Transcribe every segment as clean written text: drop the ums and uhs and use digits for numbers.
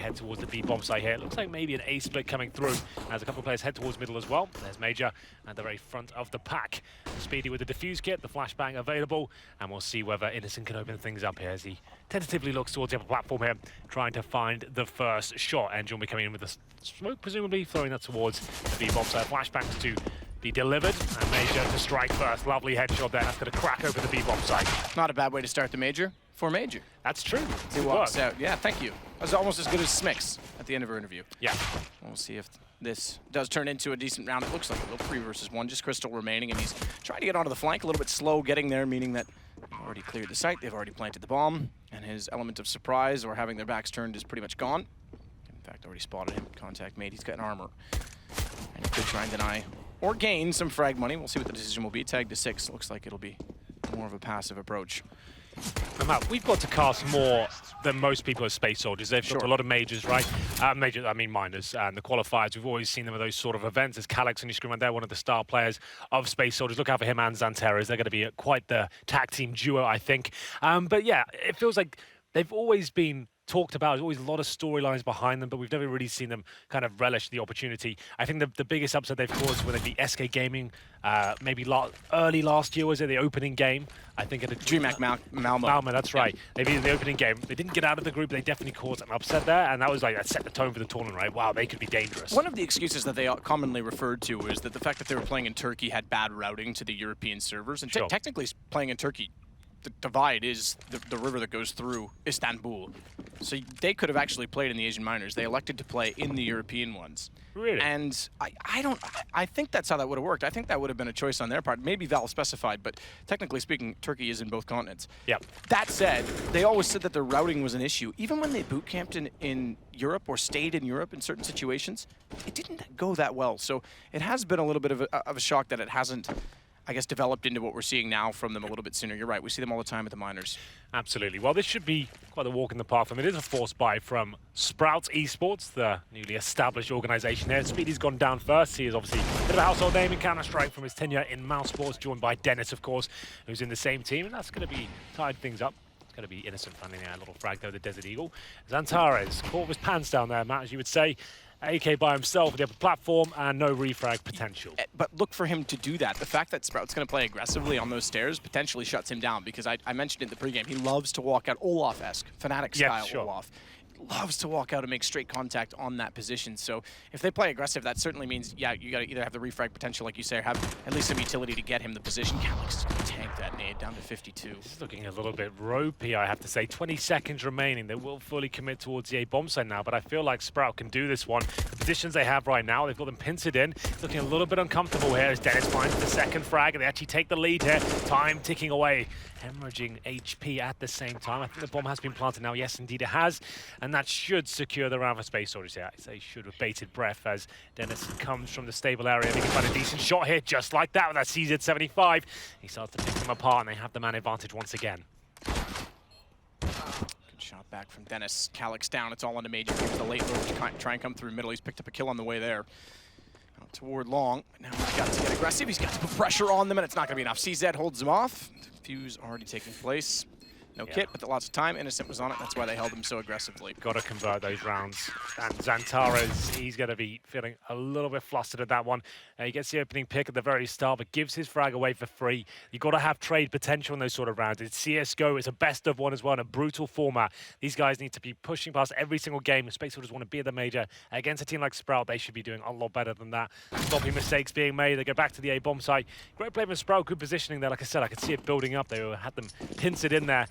head towards the B bomb site here. It looks like maybe an A split coming through as a couple of players head towards middle as well. There's Major at the very front of the pack. Speedy with the defuse kit, the flashbang available, and we'll see whether Innocent can open things up here as he tentatively looks towards the upper platform here, trying to find the first shot. Angel will be coming in with the smoke, presumably throwing that towards the B bomb site. Flashbangs to be delivered, and Major to strike first. Lovely headshot there. That's going to crack open the B-bomb site. Not a bad way to start the Major for Major. That's true. He walks out. Yeah, thank you. That was almost as good as Smix at the end of her interview. Yeah. We'll see if this does turn into a decent round. It looks like a little 3 versus 1, just Crystal remaining, and he's trying to get onto the flank, a little bit slow getting there, meaning that they've already cleared the site, they've already planted the bomb, and his element of surprise or having their backs turned is pretty much gone. In fact, already spotted him. Contact made. He's got an armor. And he could try and deny or gain some frag money. We'll see what the decision will be. Tag to 6. Looks like it'll be more of a passive approach. Matt, we've got to cast more than most people as space soldiers. They've got a lot of majors, right? Majors, I mean minors, and the qualifiers. We've always seen them at those sort of events. As Calyx on your screen, they're one of the star players of space soldiers. Look out for him and Xanteras. They're going to be quite the tag team duo, I think. But yeah, it feels like they've always been talked about. There's always a lot of storylines behind them, but we've never really seen them kind of relish the opportunity. I think the biggest upset they've caused when they beat SK Gaming, maybe early last year, was it the opening game? I think at a DreamHack Malmo. Malmo, that's right. They beat in the opening game. They didn't get out of the group. They definitely caused an upset there, and that was like, that set the tone for the tournament, right? Wow, they could be dangerous. One of the excuses that they commonly referred to is that the fact that they were playing in Turkey had bad routing to the European servers, and technically playing in Turkey, the divide is the river that goes through Istanbul. So they could have actually played in the Asian minors. They elected to play in the European ones. Really? And I think that's how that would have worked. I think that would have been a choice on their part. Maybe Valve specified, but technically speaking, Turkey is in both continents. Yep. That said, they always said that their routing was an issue. Even when they boot camped in Europe or stayed in Europe in certain situations, it didn't go that well. So it has been a little bit of a shock that it hasn't, I guess, developed into what we're seeing now from them a little bit sooner. You're right, we see them all the time at the minors. Absolutely. Well, this should be quite a walk in the park for them. It is a forced buy from Sprouts Esports, the newly established organization here. Speedy's gone down first. He is obviously a bit of a household name in Counter-Strike from his tenure in Mouse Sports, joined by Dennis, of course, who's in the same team, and that's going to be tied things up. It's going to be Innocent finding a little frag, though, the Desert Eagle. Xanteras caught with his pants down there, Matt, as you would say. AK by himself at the upper platform and no refrag potential. But look for him to do that. The fact that Sprout's going to play aggressively on those stairs potentially shuts him down, because I mentioned in the pregame, he loves to walk out Olaf-esque, Fnatic-style Olaf. Loves to walk out and make straight contact on that position. So if they play aggressive, that certainly means, yeah, you got to either have the refrag potential, like you say, or have at least some utility to get him the position. Calyx is going to tank that nade down to 52. This is looking a little bit ropey, I have to say. 20 seconds remaining. They will fully commit towards the A bomb site now, but I feel like Sprout can do this one. The positions they have right now, they've got them pincered in. It's looking a little bit uncomfortable here as Dennis finds the second frag, and they actually take the lead here. Time ticking away. Hemorrhaging HP at the same time. I think the bomb has been planted now. Yes, indeed it has. And that should secure the round for Space Soldiers here. I say should with bated breath as Dennis comes from the stable area. They can find a decent shot here, just like that with that CZ75. He starts to pick them apart, and they have the man advantage once again. Good shot back from Dennis. Calyx down. It's all on the Major. Here's the late load to try and come through middle. He's picked up a kill on the way there. Out toward long. Now he's got to get aggressive. He's got to put pressure on them, and it's not going to be enough. CZ holds him off. Fuse already taking place. No kit, but lots of time. Innocent was on it. That's why they held him so aggressively. Got to convert those rounds. And Xanteras, he's going to be feeling a little bit flustered at that one. He gets the opening pick at the very start, but gives his frag away for free. You've got to have trade potential in those sort of rounds. It's CSGO. It's a best of one as well in a brutal format. These guys need to be pushing past every single game. If Space Soldiers want to be at the major against a team like Sprout, they should be doing a lot better than that. Stopping mistakes being made. They go back to the A bomb site. Great play from Sprout. Good positioning there. Like I said, I could see it building up. They had them pincered in there.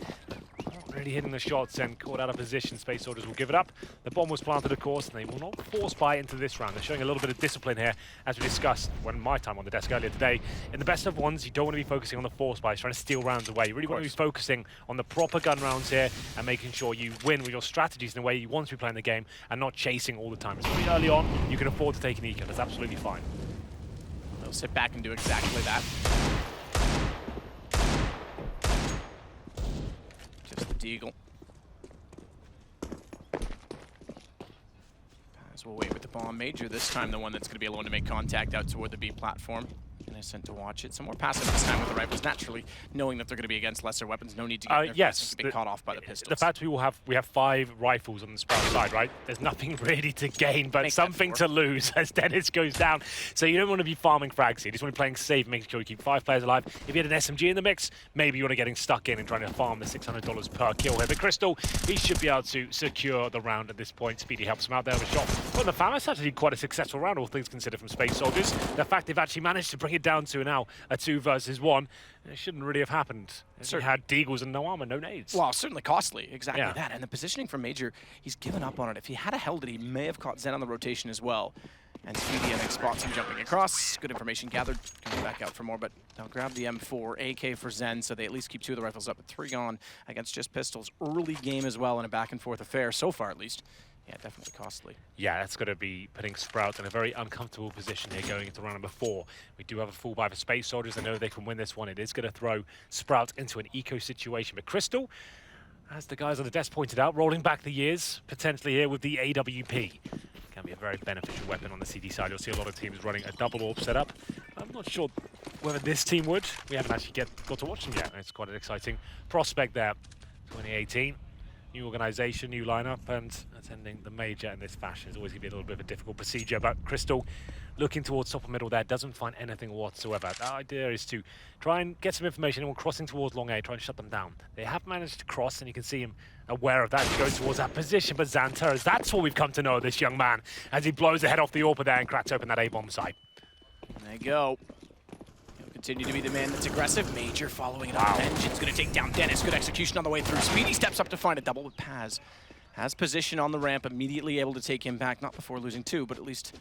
Really hitting the shots and caught out of position. Space Soldiers will give it up. The bomb was planted, of course, and they will not force buy into this round. They're showing a little bit of discipline here, as we discussed when my time on the desk earlier today. In the best of ones, you don't want to be focusing on the force buys, trying to steal rounds away. You really want to be focusing on the proper gun rounds here and making sure you win with your strategies in the way you want to be playing the game and not chasing all the time. It's really early on. You can afford to take an eco. That's absolutely fine. They'll sit back and do exactly that. Just the Deagle. We'll wait with the bomb. Major this time, the one that's going to be alone to make contact out toward the B platform. And Innocent to watch it. Some more passive this time with the rifles, naturally knowing that they're going to be against lesser weapons. No need to get yes, be caught off by the pistols. The fact we have 5 rifles on the Sprout side, right? There's nothing really to gain, but something to lose as Dennis goes down. So you don't want to be farming frags here. You just want to be playing safe, making sure you keep 5 players alive. If you had an SMG in the mix, maybe you want to getting stuck in and trying to farm the $600 per kill here. But Crystal, he should be able to secure the round at this point. Speedy helps him out there with a shot. Well, the Famous actually quite a successful round, all things considered, from Space Soldiers. The fact they've actually managed to bring it down to now a 2 versus 1, it shouldn't really have happened. He had Deagles and no armor, no nades. Well, certainly costly, exactly that. And the positioning from Major, he's given up on it. If he had held it, he may have caught Zen on the rotation as well. And Speedy, I think, spots him jumping across. Good information gathered. Coming back out for more, but they'll grab the M4, AK for Zen, so they at least keep 2 of the rifles up, but 3 gone against just pistols. Early game as well in a back-and-forth affair, so far at least. Yeah, definitely costly. Yeah, that's going to be putting Sprout in a very uncomfortable position here going into round number 4. We do have a full buy for Space Soldiers. I know they can win this one. It is going to throw Sprout into an eco situation. But Crystal, as the guys on the desk pointed out, rolling back the years, potentially here with the AWP. Can be a very beneficial weapon on the CD side. You'll see a lot of teams running a double AWP setup. I'm not sure whether this team would. We haven't actually got to watch them yet. It's quite an exciting prospect there. 2018. New organization, new lineup, and attending the major in this fashion is always going to be a little bit of a difficult procedure. But Crystal, looking towards top and middle there, doesn't find anything whatsoever. The idea is to try and get some information, and crossing towards long A, try and shut them down. They have managed to cross, and you can see him aware of that to go towards that position. But Xantaras, that's what we've come to know of this young man, as he blows the head off the AWP there and cracks open that A-bomb site. There you go. Continue to be the man that's aggressive. Major following it up. Engine's going to take down Dennis. Good execution on the way through. Speedy steps up to find a double with Paz. Has position on the ramp, immediately able to take him back. Not before losing 2, but at least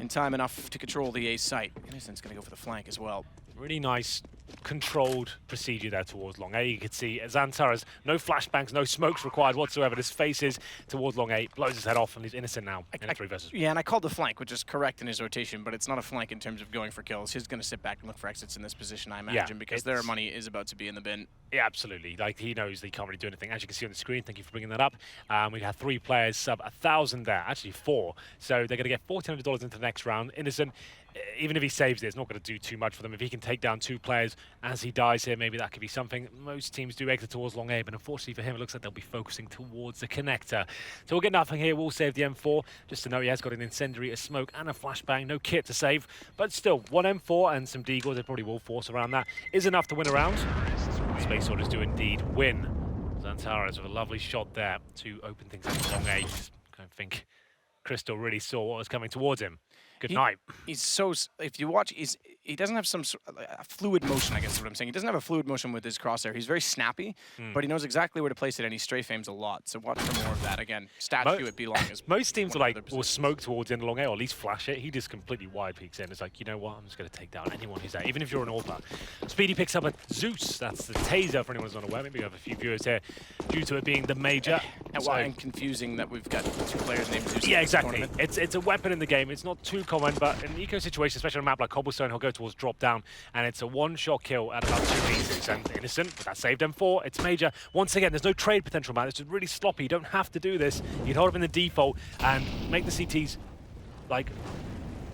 in time enough to control the A site. Innocent's going to go for the flank as well. Really nice, controlled procedure there towards long A. You can see Xantaras, no flashbangs, no smokes required whatsoever. His face is towards long A, blows his head off, and he's innocent now in a 3 versus 1. Yeah, and I called the flank, which is correct in his rotation, but it's not a flank in terms of going for kills. He's going to sit back and look for exits in this position, I imagine, because their money is about to be in the bin. Yeah, absolutely. Like, he knows he can't really do anything. As you can see on the screen, thank you for bringing that up. We have 3 players sub 1,000 there, actually 4. So they're going to get $1,400 into the next round. Innocent, even if he saves it, it's not going to do too much for them. If he can take down 2 players as he dies here, maybe that could be something. Most teams do exit towards long A, but unfortunately for him, it looks like they'll be focusing towards the connector. So we'll get nothing here. We'll save the M4. Just to note, he has got an incendiary, a smoke, and a flashbang. No kit to save, but still, 1 M4 and some Deagles, they probably will force around that, is enough to win a round. Space Soldiers do indeed win. Xantaras with a lovely shot there to open things up at long A. I don't think Crystal really saw what was coming towards him. Good night. He's so, if you watch, he doesn't have some fluid motion, I guess is what I'm saying. He doesn't have a fluid motion with his crosshair. He's very snappy, but he knows exactly where to place it, and he strafe aims a lot. So watch for more of that. Again, statue at B-Long is most teams will smoke towards the end of long A, or at least flash it. He just completely wide peeks in. It's like, you know what, I'm just going to take down anyone who's there, even if you're an AWPer. Speedy picks up a Zeus. That's the taser for anyone who's unaware. Maybe we have a few viewers here due to it being the major. And confusing that we've got 2 players named Zeus. Yeah, exactly. It's a weapon in the game. It's not too common, but in an eco situation, especially on a map like Cobblestone, he'll go towards drop down, and it's a 1-shot kill at about 2 meters. And Innocent, but that saved M4. It's major. Once again, there's no trade potential, man. It's just really sloppy. You don't have to do this. You can hold up in the default and make the CTs, like,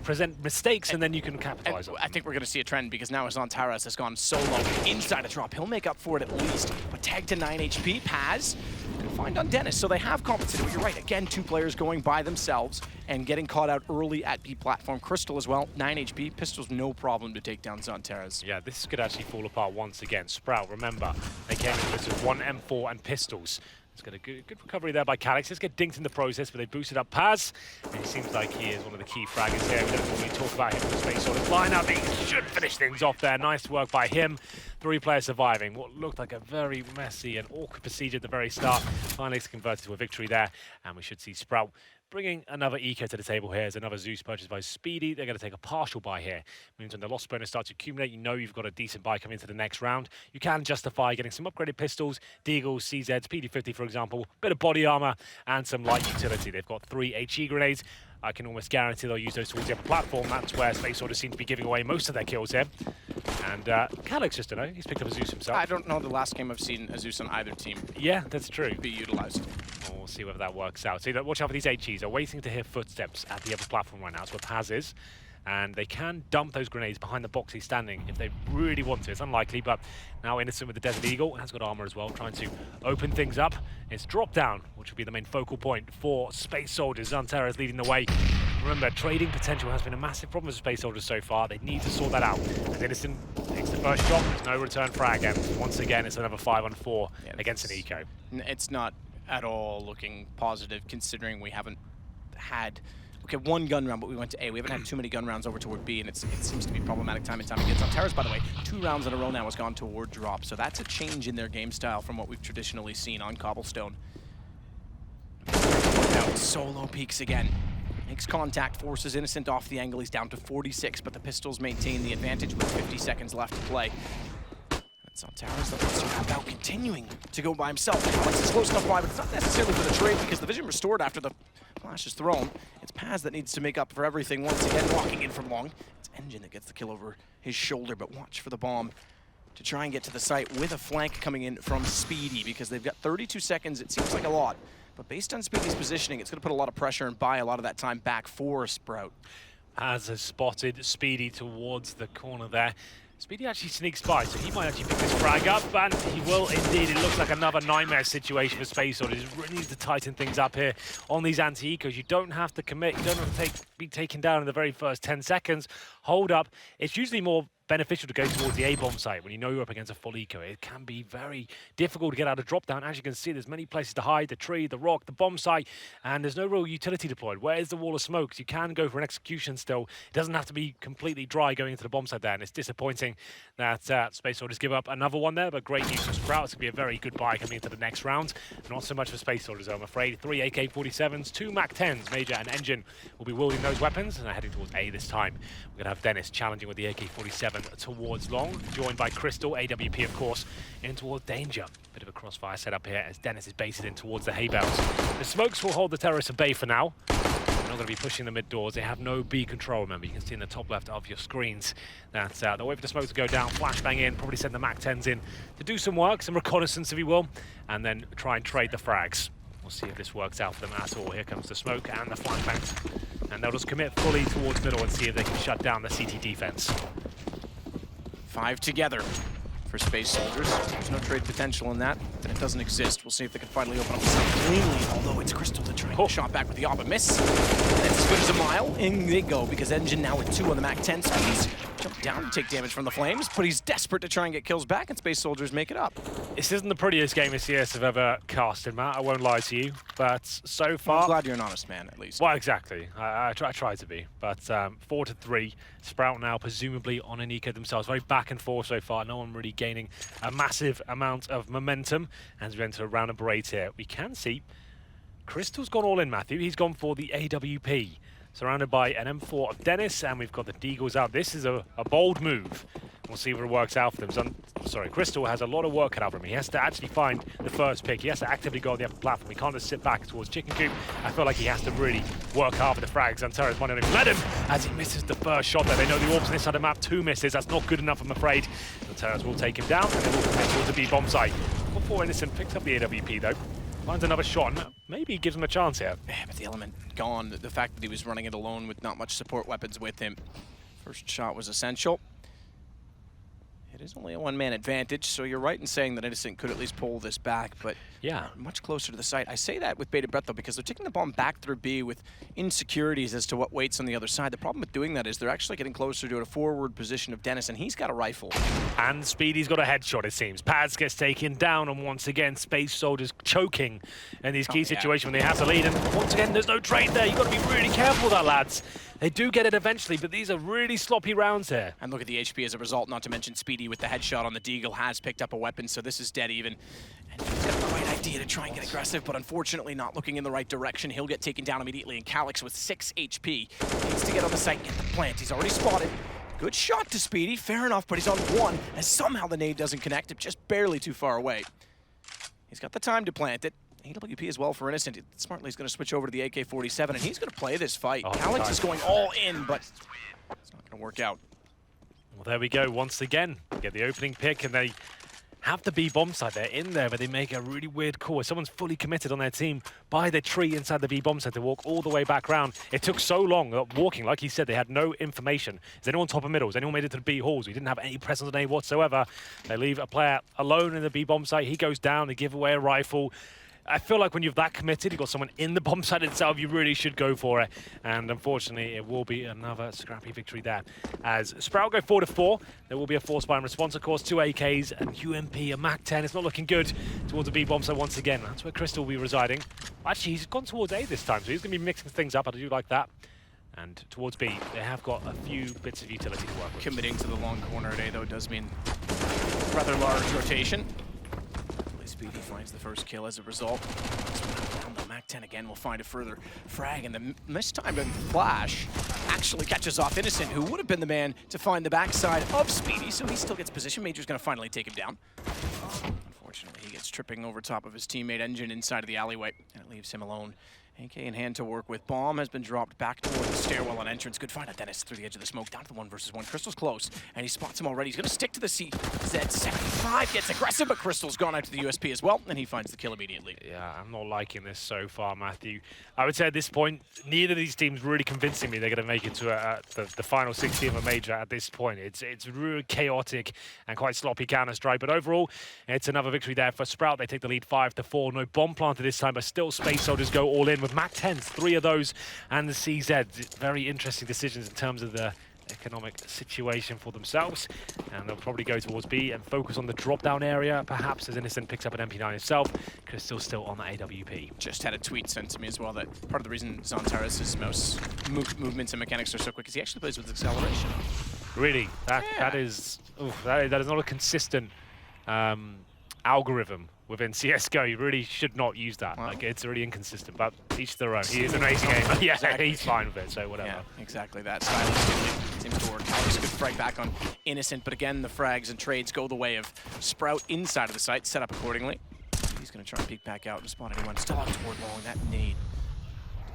present mistakes, and then you can capitalize on them. I think we're going to see a trend, because now Xantaras has gone so low inside a drop. He'll make up for it at least, but tagged to 9 HP. Paz can find on Dennis, so they have compensated. But you're right, again, 2 players going by themselves and getting caught out early at B platform. Crystal as well, 9 HP. Pistol's no problem to take down Xantaras. Yeah, this could actually fall apart once again. Sprout, remember, they came in with 1 M4 and pistols. It's got a good recovery there by Calix. Let's get dinked in the process, but they boosted up Paz. And it seems like he is one of the key fraggers here. We don't normally talk about him in the Space Soldiers lineup. He should finish things off there. Nice work by him. 3 players surviving. What looked like a very messy and awkward procedure at the very start. Finally, it's converted to a victory there. And we should see Sprout bringing another eco to the table here. As another Zeus purchased by Speedy. They're going to take a partial buy here. Means when the loss bonus starts to accumulate, you know you've got a decent buy coming into the next round. You can justify getting some upgraded pistols, Deagles, CZs, PD50 for example, bit of body armor, and some light utility. They've got 3 HE grenades. I can almost guarantee they'll use those towards the upper platform. That's where Space Soldiers seem to be giving away most of their kills here. And Calix, just to know, he's picked up a Zeus himself. I don't know the last game I've seen a Zeus on either team. Yeah, that's true. Be utilized. We'll see whether that works out. So watch out for these HEs. They're waiting to hear footsteps at the upper platform right now. That's where Paz is. and they can dump those grenades behind the box he's standing if they really want to. It's unlikely, but now Innocent with the Desert Eagle has got armor as well, trying to open things up. It's drop down, which will be the main focal point for Space Soldiers. Xantera is leading the way. Remember, trading potential has been a massive problem for Space Soldiers so far. They need to sort that out. As Innocent takes the first shot, there's no return frag, and once again, it's another 5-on-4 against an eco. It's not at all looking positive, considering we haven't had one gun round, but we went to A. We haven't had too many gun rounds over toward B, and it seems to be problematic time and time again. Xantera's, by the way, 2 rounds in a row now has gone toward drop, so that's a change in their game style from what we've traditionally seen on Cobblestone. Now solo peeks again. Makes contact, forces Innocent off the angle. He's down to 46, but the pistols maintain the advantage with 50 seconds left to play. Xantera's the monster about continuing to go by himself. Alex is close enough by, but it's not necessarily for the trade because the vision restored after the flash is thrown. It's Paz that needs to make up for everything once again, walking in from long. It's Engine that gets the kill over his shoulder, but watch for the bomb to try and get to the site with a flank coming in from Speedy because they've got 32 seconds. It seems like a lot. But based on Speedy's positioning, it's going to put a lot of pressure and buy a lot of that time back for Sprout. As has spotted Speedy towards the corner there. Speedy actually sneaks by, so he might actually pick this frag up, and he will indeed. It looks like another nightmare situation for Space Soldiers. Really needs to tighten things up here on these anti-ecos. You don't have to commit, you don't have to be taken down in the very first 10 seconds. Hold up. It's usually more beneficial to go towards the A-bomb site when you know you're up against a full eco. It can be very difficult to get out of drop down. As you can see, there's many places to hide, the tree, the rock, the bomb site, and there's no real utility deployed. Where's the wall of smokes? You can go for an execution still. It doesn't have to be completely dry going into the bomb site there, and it's disappointing that Space Soldiers give up another one there, but great news for Sprout. It's going to be a very good buy coming into the next round. Not so much for Space Soldiers, I'm afraid. 3 AK-47s, 2 MAC-10s. Major and Engine will be wielding those weapons, and they're heading towards A this time. We're going to have Dennis challenging with the AK-47 towards long, joined by Crystal, AWP of course, in towards Danger. Bit of a crossfire setup here as Dennis is based in towards the hay bales. The smokes will hold the terrorists at bay for now. They're not going to be pushing the mid doors. They have no B control, remember. You can see in the top left of your screens that they'll wait for the smoke to go down, flashbang in, probably send the MAC-10s in to do some work, some reconnaissance if you will, and then try and trade the frags. We'll see if this works out for them at all. Here comes the smoke and the flashbangs. And they'll just commit fully towards middle and see if they can shut down the CT defense. 5 together for Space Soldiers. There's no trade potential in that, and it doesn't exist. We'll see if they can finally open up the site cleanly, although it's Crystal to try and get a shot back with the AWP miss. And as good as a mile, in they go, because Engine now with 2 on the MAC-10 speeds. Jump down to take damage from the flames, but he's desperate to try and get kills back, and Space Soldiers make it up. This isn't the prettiest game of CS I've ever casted, Matt, I won't lie to you, but so far... I'm glad you're an honest man, at least. Well, exactly. I try to be, but 4-3. Sprout now presumably on an eco themselves. Very back and forth so far. No one really gaining a massive amount of momentum as we enter a round number 8 here. We can see Crystal's gone all in, Matthew. He's gone for the AWP. Surrounded by an M4 of Dennis, and we've got the Deagles out. This is a bold move. We'll see if it works out for them. Crystal has a lot of work cut out for him. He has to actually find the first pick. He has to actively go on the upper platform. He can't just sit back towards Chicken Coop. I feel like he has to really work hard for the frags. Xantera's might not even let him as he misses the first shot there. They know the orbs on this side of the map. 2 misses. That's not good enough, I'm afraid. Xantera's will take him down, and they will head towards the B bomb site. Before Innocent picks up the AWP, though. Finds another shot, and maybe gives him a chance here. Yeah, but the element gone. The fact that he was running it alone with not much support weapons with him. First shot was essential. It is only a 1-man advantage, so you're right in saying that Innocent could at least pull this back, but yeah, much closer to the site. I say that with bated breath, though, because they're taking the bomb back through B with insecurities as to what waits on the other side. The problem with doing that is they're actually getting closer to a forward position of Dennis, and he's got a rifle. And Speedy's got a headshot, it seems. Paz gets taken down, and once again, Space Soldiers choking in these key situations when they have to lead. And once again, there's no trade there. You've got to be really careful with that, lads. They do get it eventually, but these are really sloppy rounds here. And look at the HP as a result, not to mention Speedy with the headshot on the Deagle has picked up a weapon, so this is dead even. And he's got the right idea to try and get aggressive, but unfortunately not looking in the right direction. He'll get taken down immediately, and Calyx with 6 HP needs to get on the site and get the plant. He's already spotted. Good shot to Speedy, fair enough, but he's on 1, and somehow the nade doesn't connect. It's just barely too far away. He's got the time to plant it. AWP as well for Innocent. Smartly he's going to switch over to the AK-47, and he's going to play this fight. Calyx is going all in, but it's not going to work out. Well, there we go. Once again, get the opening pick, and they have the B bomb site. They're in there, but they make a really weird call. Someone's fully committed on their team by the tree inside the B bomb site to walk all the way back round. It took so long walking. Like he said, they had no information. Is anyone top of middle? Has anyone made it to the B halls? We didn't have any presence on A whatsoever. They leave a player alone in the B bomb site. He goes down. They give away a rifle. I feel like when you're that committed, you've got someone in the bomb site itself, you really should go for it. And unfortunately, it will be another scrappy victory there. As Sprout go 4-4, there will be a force buy in response, of course, 2 AKs, and UMP, a MAC-10. It's not looking good towards the B bomb site once again. That's where Crystal will be residing. Actually, he's gone towards A this time, so he's going to be mixing things up. I do like that. And towards B, they have got a few bits of utility to work with. Committing to the long corner today, though, does mean rather large rotation. Speedy finds the first kill as a result. The MAC-10 again will find a further frag, and the mistimed flash actually catches off Innocent, who would have been the man to find the backside of Speedy, so he still gets position. Major's going to finally take him down. Unfortunately, he gets tripping over top of his teammate Engine inside of the alleyway, and it leaves him alone. AK in hand to work with. Bomb has been dropped back toward the stairwell on entrance. Good find on Dennis through the edge of the smoke, down to the 1v1. Crystal's close, and he spots him already. He's going to stick to the CZ75, gets aggressive, but Crystal's gone out to the USP as well, and he finds the kill immediately. Yeah, I'm not liking this so far, Matthew. I would say at this point, neither of these teams really convincing me they're going to make it to the final 16 of a major at this point. It's really chaotic and quite sloppy Counter-Strike, but overall, it's another victory there for Sprout. They take the lead 5-4. No bomb planted this time, but still Space Soldiers go all in with MAC-10s, 3 of those, and the CZ. Very interesting decisions in terms of the economic situation for themselves, and they'll probably go towards B and focus on the drop-down area, perhaps, as Innocent picks up an MP9 himself. Crystal's still on the AWP. Just had a tweet sent to me as well that part of the reason Zantares' mouse movements and mechanics are so quick is he actually plays with acceleration. Really? That is not a consistent algorithm within CSGO. You really should not use that. Well, like, it's really inconsistent, but each their own. He is an amazing gamer. Yeah, exactly. He's fine with it, so whatever. Yeah, exactly that. Stylistically seems to work. Alex good frag back on Innocent, but again, the frags and trades go the way of Sprout inside of the site, set up accordingly. He's going to try and peek back out and spot anyone. Still out toward long. That nade.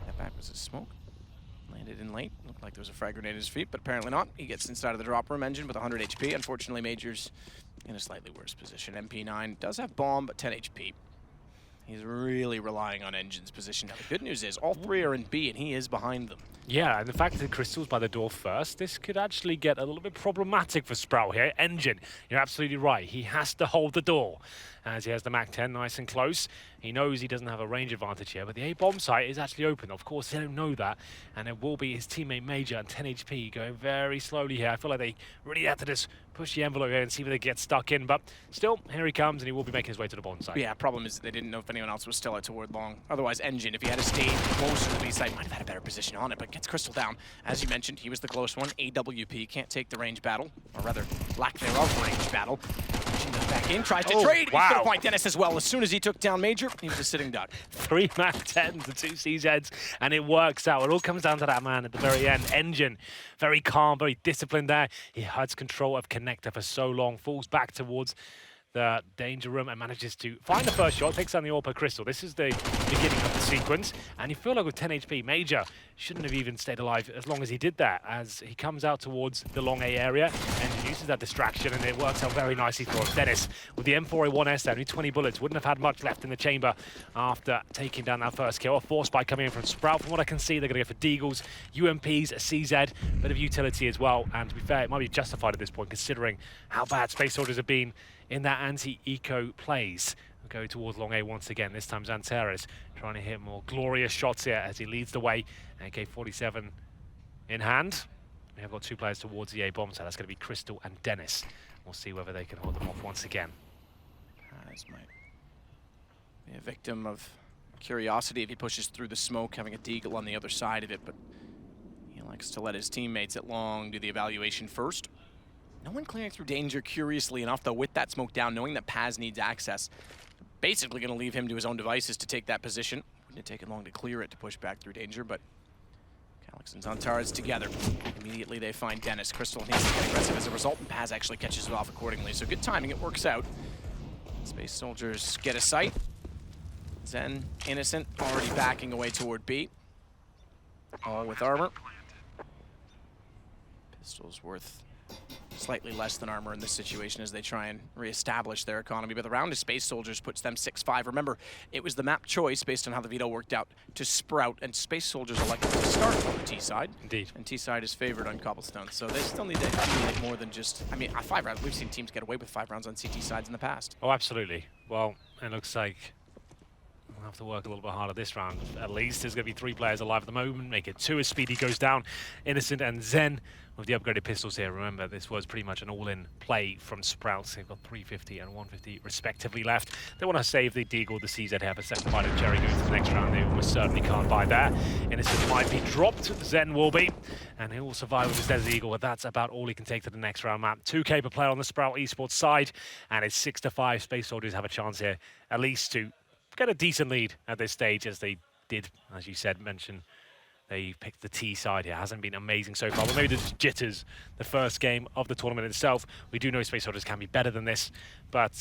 That back was a smoke. Landed in late. Looked like there was a frag grenade at his feet, but apparently not. He gets inside of the drop room. Engine with 100 HP. Unfortunately, Major's in a slightly worse position. MP9 does have bomb, but 10 HP. He's really relying on Engine's position. Now, the good news is all 3 are in B, and he is behind them. Yeah, and the fact that Crystal's by the door first, this could actually get a little bit problematic for Sprout here. Engine, you're absolutely right. He has to hold the door as he has the MAC-10 nice and close. He knows he doesn't have a range advantage here, but the A-bomb site is actually open. Of course, they don't know that, and it will be his teammate Major and 10 HP going very slowly here. I feel like they really have to just push the envelope here and see if they get stuck in, but still, here he comes, and he will be making his way to the bomb site. Yeah, problem is that they didn't know if anyone else was still out toward long. Otherwise, Engine, if he had stayed closer to the B site, might have had a better position on it, but gets Crystal down. As you mentioned, he was the close one. AWP can't take the range battle, or rather, lack thereof range battle. Engine goes back in, tries to trade. Wow. He's going to point Dennis as well. As soon as he took down Major, he was a sitting duck. 3 MAC-10s and 2 CZs, and it works out. It all comes down to that man at the very end. Engine, very calm, very disciplined there. He has control of Connector for so long, falls back towards the danger room and manages to find the first shot, takes down the AWP Crystal. This is the beginning of the sequence, and you feel like with 10 HP, Major shouldn't have even stayed alive as long as he did that, as he comes out towards the long A area and uses that distraction, and it works out very nicely for him. Dennis, with the M4A1S, only 20 bullets, wouldn't have had much left in the chamber after taking down that first kill. A force spike coming in from Sprout. From what I can see, they're going to go for Deagles, UMPs, a CZ, bit of utility as well, and to be fair, it might be justified at this point, considering how bad Space Soldiers have been in that anti-eco plays. We'll go towards long A once again. This time Zantares trying to hit more glorious shots here as he leads the way. AK-47 in hand. We have got 2 players towards the A bomb, so that's going to be Crystal and Dennis. We'll see whether they can hold them off once again. This might be a victim of curiosity if he pushes through the smoke, having a Deagle on the other side of it, but he likes to let his teammates at long do the evaluation first. No one clearing through danger, curiously enough, though, with that smoke down, knowing that Paz needs access. Basically going to leave him to his own devices to take that position. Wouldn't have taken long to clear it to push back through danger, but Alex and Zantares together. Immediately they find Dennis. Crystal needs to get aggressive as a result, and Paz actually catches it off accordingly. So good timing, it works out. Space Soldiers get a sight. Zen, Innocent, already backing away toward B. All with armor. Pistol's worth slightly less than armor in this situation as they try and reestablish their economy. But the round of Space Soldiers puts them 6-5. Remember, it was the map choice based on how the veto worked out to Sprout, and Space Soldiers elected to start on the T side. Indeed. And T side is favored on Cobblestone, so they still need to accumulate more than just, I mean, 5 rounds. We've seen teams get away with 5 rounds on CT sides in the past. Oh, absolutely. Well, it looks like we'll have to work a little bit harder this round. At least there's going to be 3 players alive at the moment. Make it 2 as Speedy goes down. Innocent and Zen with the upgraded pistols here. Remember, this was pretty much an all-in play from Sprouts. They've got 350 and 150 respectively left. They want to save the Deagle, the CZ have a second bite of cherry going to the next round. They almost certainly can't buy that. Innocent might be dropped. Zen will be. And he will survive with his Desert Eagle, but that's about all he can take to the next round map. 2K per player on the Sprout Esports side. And it's 6-5. Space Soldiers have a chance here, at least to get a decent lead at this stage, as they did, as you said, mention. They picked the T side here. Hasn't been amazing so far, but maybe there's jitters the first game of the tournament itself. We do know Space Soldiers can be better than this, but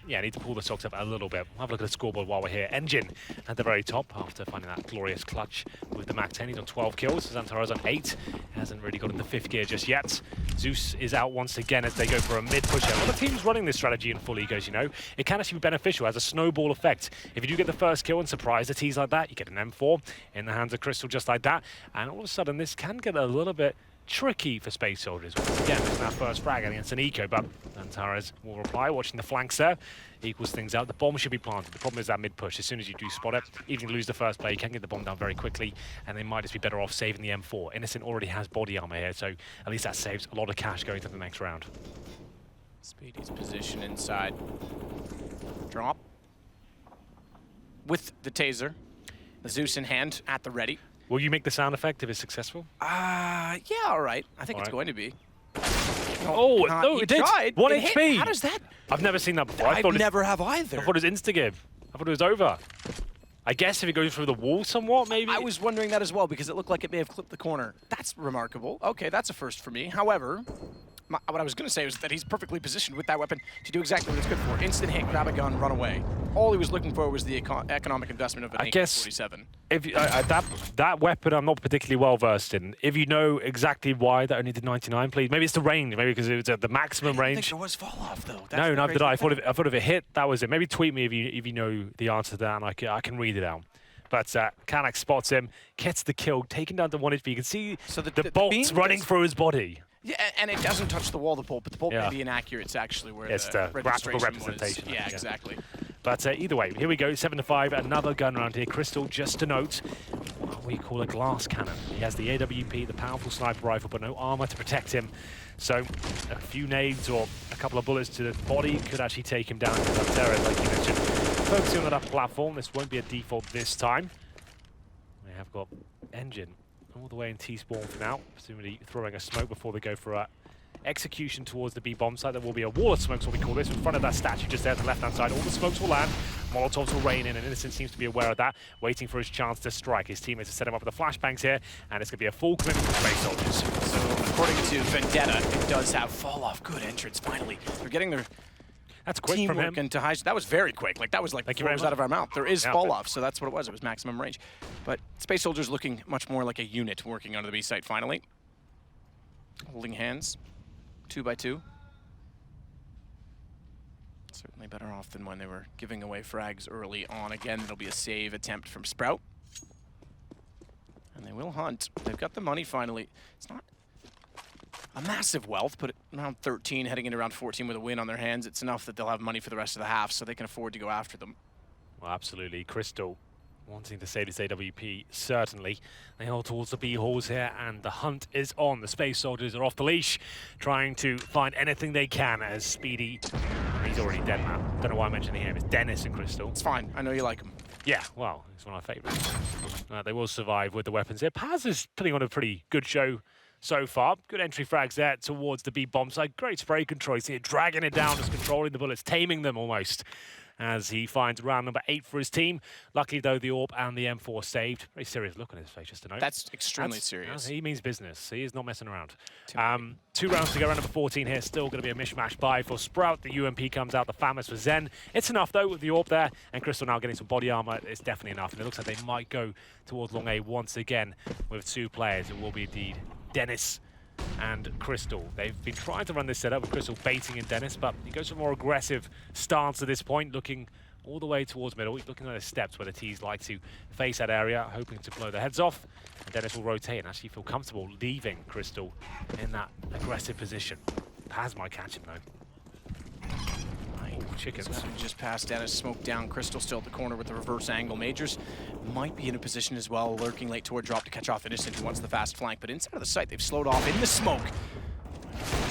yeah, need to pull the socks up a little bit. We'll have a look at the scoreboard while we're here. Engine at the very top after finding that glorious clutch with the Mac 10. He's on 12 kills. Xantara's on 8. Hasn't really got into 5th gear just yet. Zeus is out once again as they go for a mid push. A lot of teams running this strategy in full egos, you know. It can actually be beneficial as a snowball effect. If you do get the first kill and surprise the T's like that, you get an M4 in the hands of Crystal just like that. And all of a sudden, this can get a little bit tricky for Space Soldiers. Once again, it's our first frag against an eco, but Antares will reply, watching the flanks there. Equals things out. The bomb should be planted. The problem is that mid-push. As soon as you do spot it, even if you lose the first play, you can get the bomb down very quickly, and they might just be better off saving the M4. Innocent already has body armor here, so at least that saves a lot of cash going to the next round. Speedy's position inside. Drop. With the taser. The Zeus in hand, at the ready. Will you make the sound effect if it's successful? Yeah, all right. I think it's going to be. Oh, no, it did. Tried. 1 It hit. HP. How does that? I've never seen that before. I never have either. I thought it was insta-give. I thought it was over. I guess if it goes through the wall somewhat, maybe? I was wondering that as well, because it looked like it may have clipped the corner. That's remarkable. Okay, that's a first for me. However, what I was going to say was that he's perfectly positioned with that weapon to do exactly what it's good for. Instant hit, grab a gun, run away. All he was looking for was the economic investment of an AK-47. If that weapon I'm not particularly well versed in. If you know exactly why that only did 99, please. Maybe it's the range. Maybe because it was at the maximum range. I think there was fall off though. No, neither did I. I thought if it hit, that was it. Maybe tweet me if you know the answer to that, and I can read it out. But Kanak spots him, gets the kill, taken down to 1 HP. You can see the bolts running through his body. Yeah, and it doesn't touch the wall, the bolt, but the bolt may be inaccurate. It's actually where it's the graphical representation. Was. Yeah, exactly. But either way, here we go, 7-5, another gun round here. Crystal, just to note, what we call a glass cannon. He has the AWP, the powerful sniper rifle, but no armor to protect him. So a few nades or a couple of bullets to the body could actually take him down to that terror, like you mentioned. Focusing on that platform, this won't be a default this time. We have got Engine all the way in T-spawn for now, presumably throwing a smoke before they go for execution towards the B-bomb site. There will be a wall of smokes, what we call this, in front of that statue just there at the left-hand side. All the smokes will land, Molotovs will rain in, and Innocent seems to be aware of that, waiting for his chance to strike. His teammates have set him up with the flashbangs here, and it's going to be a full commitment for Space Soldiers. So, according to Vendetta, it does have fall-off. Good entrance, finally. They're getting their That's quick from him. Into high. That was very quick. That was like before it was out of our mouth. There is fall-off, so that's what it was. It was maximum range. But Space Soldiers looking much more like a unit working onto the B site finally. Holding hands. 2 by 2. Certainly better off than when they were giving away frags early on. Again, it'll be a save attempt from Sprout. And they will hunt. They've got the money finally. It's not a massive wealth, but around 13, heading into round 14 with a win on their hands. It's enough that they'll have money for the rest of the half, so they can afford to go after them. Well, absolutely. Crystal wanting to save this AWP, certainly. They hold towards the B-halls here, and the hunt is on. The Space Soldiers are off the leash, trying to find anything they can as Speedy... He's already dead now. Don't know why I'm mentioning him. It's Dennis and Crystal. It's fine. I know you like him. Yeah, well, he's one of my favorites. They will survive with the weapons here. Paz is putting on a pretty good show so far. Good entry frags there towards the B-bomb side. Great spray control. You see it dragging it down, just controlling the bullets, taming them almost, as he finds round number 8 for his team. Luckily, though, the AWP and the M4 saved. Very serious look on his face, just to note. That's extremely serious. He means business. He is not messing around. 2 rounds to go, round number 14 here. Still going to be a mishmash buy for Sprout. The UMP comes out, the FAMAS for Zen. It's enough, though, with the AWP there. And Crystal now getting some body armor. It's definitely enough. And it looks like they might go towards long A once again with 2 players. It will be indeed Dennis and Crystal. They've been trying to run this setup with Crystal baiting in Dennis, but he goes for a more aggressive stance at this point, looking all the way towards middle. He's looking at the steps where the T's like to face that area, hoping to blow their heads off. And Dennis will rotate and actually feel comfortable leaving Crystal in that aggressive position. Paz might catch him though. Chickens. Just past Dennis, smoke down. Crystal still at the corner with the reverse angle. Majors might be in a position as well, lurking late toward drop to catch off Innocent, who wants the fast flank. But inside of the site, they've slowed off in the smoke.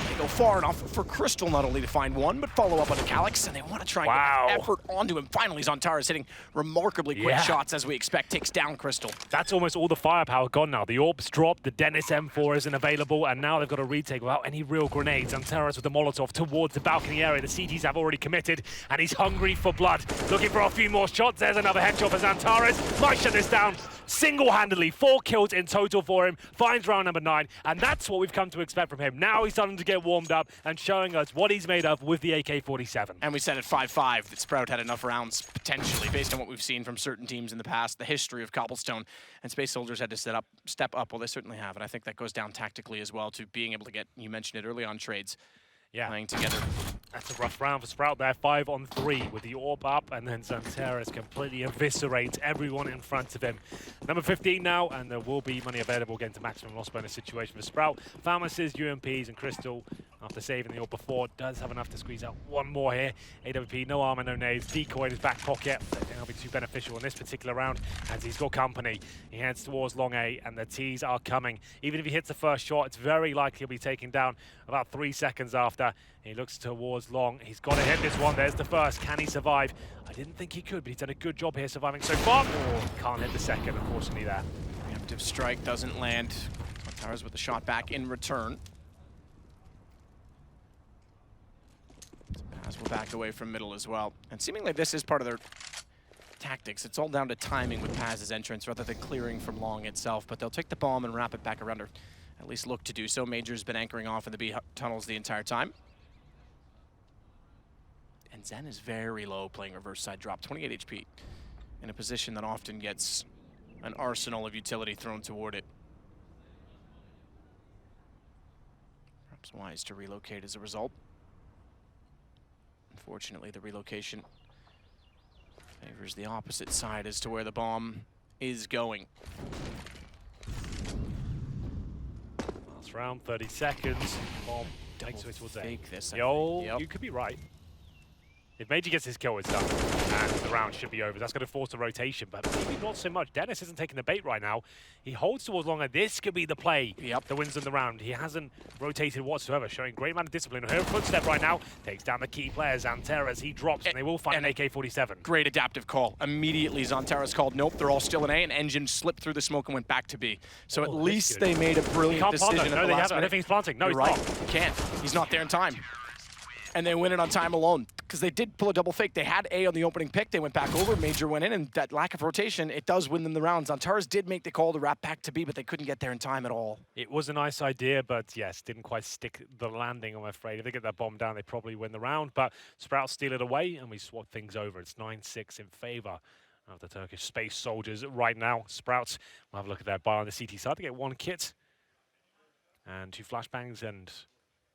They go far enough for Crystal not only to find one, but follow up on the Calyx, and they want to try and get that effort onto him. Finally, Zontaras hitting remarkably quick shots, as we expect, takes down Crystal. That's almost all the firepower gone now. The orbs dropped, the Dennis M4 isn't available, and now they've got a retake without any real grenades. Zontaras with the Molotov towards the balcony area. The CTs have already committed, and he's hungry for blood. Looking for a few more shots. There's another headshot for Zontaras. Might shut this down single-handedly. 4 kills in total for him. Finds round number 9, and that's what we've come to expect from him. Now he's starting to get warmed up and showing us what he's made of with the AK-47. And we said at 5-5 that Sprout had enough rounds, potentially, based on what we've seen from certain teams in the past, the history of Cobblestone, and Space Soldiers had to step up. Well, they certainly have, and I think that goes down tactically as well to being able to get, you mentioned it early on, trades. Playing together. That's a rough round for Sprout there, 5 on 3 with the orb up, and then Zontaras completely eviscerates everyone in front of him. Number 15 now, and there will be money available again to maximum loss bonus situation for Sprout. Pharmacists, UMPs, and Crystal, after saving the orb before, does have enough to squeeze out one more here. AWP, no armor, no nades, decoy in his back pocket. I think that'll be too beneficial in this particular round, as he's got company. He heads towards long A, and the T's are coming. Even if he hits the first shot, it's very likely he'll be taken down about 3 seconds after. He looks towards long. He's got to hit this one. There's the first. Can he survive? I didn't think he could, but he's done a good job here surviving so far. Oh, can't hit the second, unfortunately, there. Preemptive strike doesn't land. Zontaras with the shot back in return. Paz will back away from middle as well. And seemingly this is part of their tactics. It's all down to timing with Paz's entrance rather than clearing from long itself. But they'll take the bomb and wrap it back around her. At least look to do so. Major's been anchoring off in the B tunnels the entire time. And Zen is very low playing reverse side drop, 28 HP, in a position that often gets an arsenal of utility thrown toward it. Perhaps wise to relocate as a result. Unfortunately, the relocation favors the opposite side as to where the bomb is going. Last round, 30 seconds. Bomb takes it towards fake this. Yo, you could be right. If Major gets his kill, it's done, and the round should be over. That's going to force a rotation, but maybe not so much. Dennis isn't taking the bait right now. He holds towards long, and this could be the play that wins them the round. He hasn't rotated whatsoever, showing great amount of discipline. Her footstep right now takes down the key players. Zontaras, he drops, and they will find an AK-47. Great adaptive call. Immediately, Zontaras called, nope, they're all still in A, and Engine slipped through the smoke and went back to B. So at least they made a brilliant decision at the last minute. No, they haven't. I don't think he's planting. No, he's right. not. He can't. He's not there in time. And they win it on time alone, because they did pull a double fake. They had A on the opening pick. They went back over. Major went in, and that lack of rotation, it does win them the round. Zontaras did make the call to wrap back to B, but they couldn't get there in time at all. It was a nice idea, but yes, didn't quite stick the landing, I'm afraid. If they get that bomb down, they probably win the round. But Sprout steal it away, and we swap things over. It's 9-6 in favor of the Turkish Space Soldiers right now. Sprouts, we'll have a look at their buy on the CT side. They get 1 kit and 2 flashbangs, and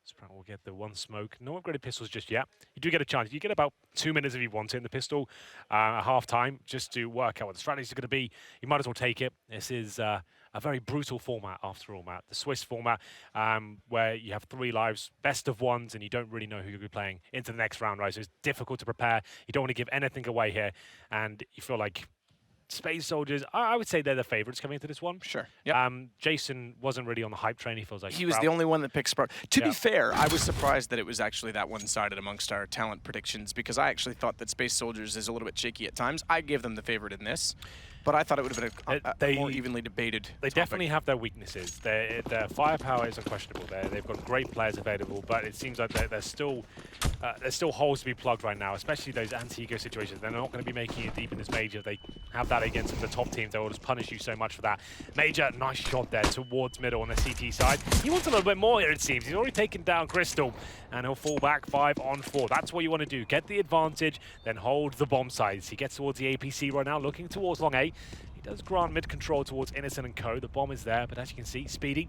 Sprout will get the 1 smoke. No upgraded pistols just yet. You do get a chance. You get about 2 minutes if you want it in the pistol at half time, just to work out what the strategy is going to be. You might as well take it. This is a very brutal format after all, Matt. The Swiss format, where you have 3 lives, best of ones, and you don't really know who you'll be playing into the next round, right? So it's difficult to prepare. You don't want to give anything away here, and you feel like Space Soldiers, I would say they're the favorites coming into this one. Sure. Yep. Jason wasn't really on the hype train. He feels like he was the only one that picked Sprout. To be fair, I was surprised that it was actually that one-sided amongst our talent predictions, because I actually thought that Space Soldiers is a little bit shaky at times. I gave them the favorite in this, but I thought it would have been a more evenly debated topic. Definitely have their weaknesses. Their firepower is unquestionable. They've got great players available, but it seems like there's still holes to be plugged right now, especially those anti-ego situations. They're not going to be making it deep in this major. They have that against the top teams. They will just punish you so much for that. Major, nice shot there towards middle on the CT side. He wants a little bit more here, it seems. He's already taken down Crystal, and he'll fall back 5 on 4. That's what you want to do. Get the advantage, then hold the bomb sites. He gets towards the APC right now, looking towards long A. He does grant mid-control towards Innocent and Co. The bomb is there, but as you can see, Speedy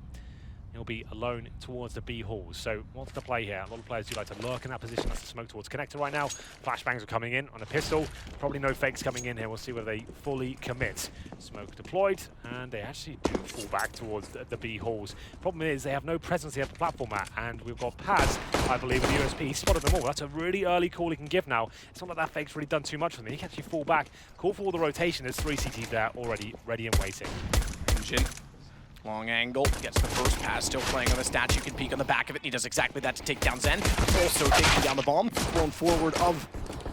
he'll be alone towards the B halls. So what's the play here? A lot of players do like to lurk in that position. That's the smoke towards connector right now. Flashbangs are coming in on a pistol. Probably no fakes coming in here. We'll see whether they fully commit. Smoke deployed, and they actually do fall back towards the B halls. Problem is they have no presence here at the platform at, and we've got Paz, I believe, with USP. He spotted them all. That's a really early call he can give now. It's not like that fake's really done too much for me. He can actually fall back, call for all the rotation. There's 3 CTs there already ready and waiting. Engine. Long angle, gets the first pass, still playing on the statue, can peek on the back of it, and he does exactly that to take down Zen. Also taking down the bomb, thrown forward of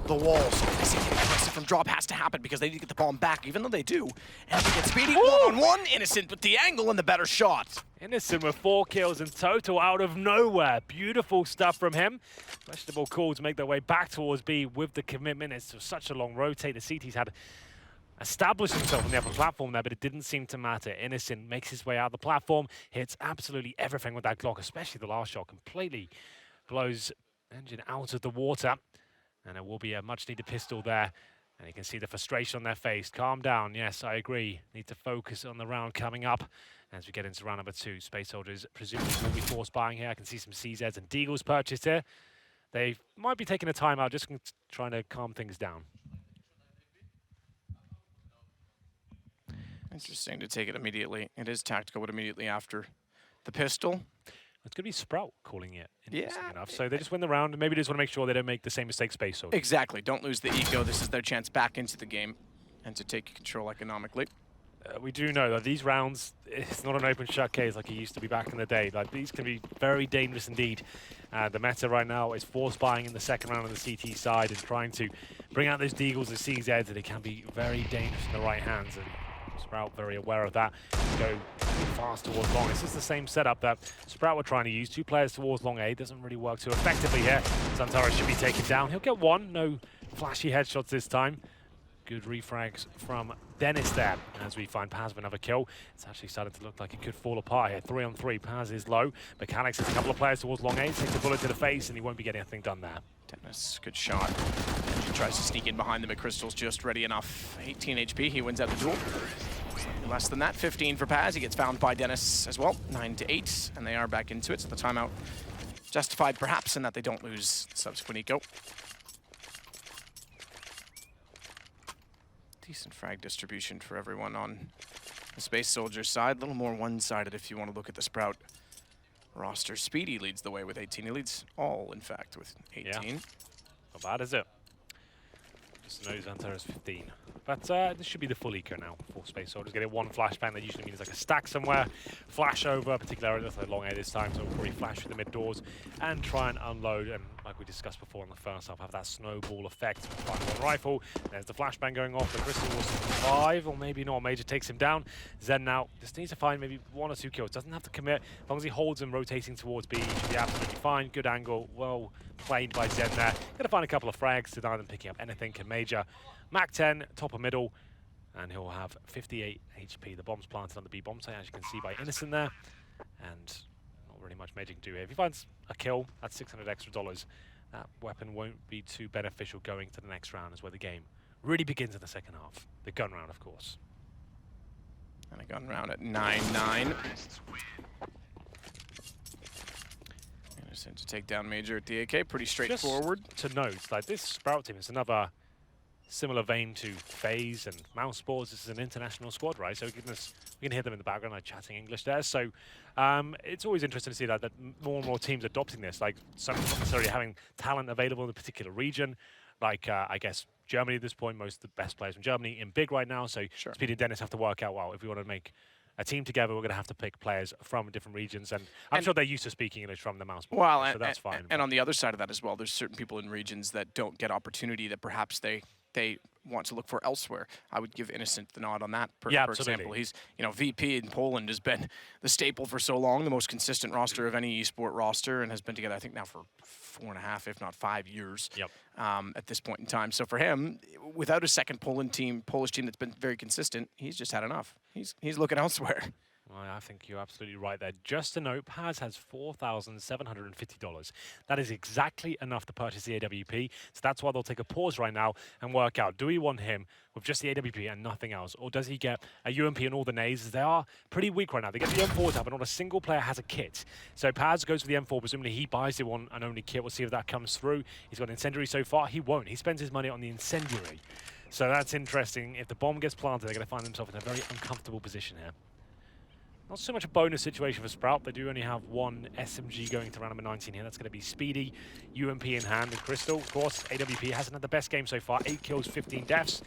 the walls. I see getting aggressive from drop has to happen because they need to get the bomb back, even though they do. And they get Speedy one-on-one, Innocent with the angle and the better shot. Innocent with 4 kills in total out of nowhere. Beautiful stuff from him. Questionable call to make their way back towards B with the commitment. It's such a long rotate. The CT's had established himself on the upper platform there, but it didn't seem to matter. Innocent makes his way out the platform, hits absolutely everything with that Glock, especially the last shot. Completely blows Engine out of the water. And it will be a much-needed pistol there. And you can see the frustration on their face. Calm down. Yes, I agree. Need to focus on the round coming up. As we get into round number 2, Space Soldiers presumably will be force buying here. I can see some CZs and Deagles purchased here. They might be taking a timeout, just trying to calm things down. Interesting to take it immediately. It is tactical, but immediately after the pistol. It's going to be Sprout calling it, interesting Yeah. enough. So they just win the round, and maybe they just want to make sure they don't make the same mistake Space Soldiers. Exactly. Don't lose the ego. This is their chance back into the game and to take control economically. We do know that these rounds, it's not an open shut case like it used to be back in the day. Like, these can be very dangerous indeed. The meta right now is force buying in the second round on the CT side and trying to bring out those Deagles and CZs, and they can be very dangerous in the right hands. And Sprout very aware of that. Go fast towards long. It's just the same setup that Sprout were trying to use. 2 players towards long A. Doesn't really work too effectively here. Zantara should be taken down. He'll get 1. No flashy headshots this time. Good refrags from Dennis there. As we find Paz with another kill, it's actually starting to look like it could fall apart here. 3 on 3. Paz is low. Mechanics has a couple of players towards long A. Takes a bullet to the face, and he won't be getting anything done there. Dennis, good shot. He tries to sneak in behind them, but Crystal's just ready enough. 18 HP, he wins out the duel. Slightly less than that, 15 for Paz. He gets found by Dennis as well, 9-8, and they are back into it. So the timeout justified perhaps in that they don't lose the subsequent eco. Decent frag distribution for everyone on the Space Soldier side. A little more one-sided if you want to look at the Sprout roster. Speedy leads the way with 18. He leads all, in fact, with 18. Yeah. Not bad, is it? Just knows Zantara is 15. But this should be the full eco now for Space Soldiers. Getting 1 flashbang, that usually means like a stack somewhere. Flash over, particularly that's like long A this time, so we'll probably flash through the mid doors and try and unload. And like we discussed before in the first half, have that snowball effect. Find 1 rifle, there's the flashbang going off. The Crystal will survive, or maybe not. Major takes him down. Zen now just needs to find maybe 1 or 2 kills. Doesn't have to commit. As long as he holds him rotating towards B, he should be absolutely fine. Good angle, well played by Zen there. Gonna find a couple of frags to deny them picking up anything. Can Major Mac 10, top or middle, and he'll have 58 HP. The bomb's planted on the B bomb site, as you can see by Innocent there, and not really much Major can do here. If he finds a kill, that's 600 extra dollars. That weapon won't be too beneficial going to the next round, is where the game really begins in the second half. The gun round, of course. And a gun round at 9-9. Innocent to take down Major at the AK, pretty straightforward. Just to note, like, this Sprout team is another similar vein to FaZe and Mouse Sports. This is an international squad, right? So we can hear them in the background, like chatting English there. So it's always interesting to see that more and more teams adopting this, like some not necessarily having talent available in a particular region. Like, I guess, Germany at this point, most of the best players from Germany in big right now. So Sure. Speedy and Dennis have to work out, well, if we want to make a team together, we're going to have to pick players from different regions. And I'm sure they're used to speaking English from the Mouse Sports, Well, so that's fine. And on the other side of that as well, there's certain people in regions that don't get opportunity that perhaps they want to look for elsewhere. I would give Innocent the nod on that, for example. He's, VP in Poland has been the staple for so long, the most consistent roster of any esport roster, and has been together, I think, now for 4.5, if not 5 years. Yep. At this point in time. So for him, without a second Polish team that's been very consistent, he's just had enough. He's looking elsewhere. Well, I think you're absolutely right there. Just to note, Paz has $4,750. That is exactly enough to purchase the AWP. So that's why they'll take a pause right now and work out, do we want him with just the AWP and nothing else? Or does he get a UMP and all the nades? They are pretty weak right now. They get the M4s up, and not a single player has a kit. So Paz goes for the M4. Presumably he buys the one and only kit. We'll see if that comes through. He's got Incendiary so far. He won't. He spends his money on the Incendiary. So that's interesting. If the bomb gets planted, they're going to find themselves in a very uncomfortable position here. Not so much a bonus situation for Sprout. They do only have one SMG going to round number 19 here. That's going to be Speedy, UMP in hand, and Crystal. Of course, AWP hasn't had the best game so far. 8 kills, 15 deaths.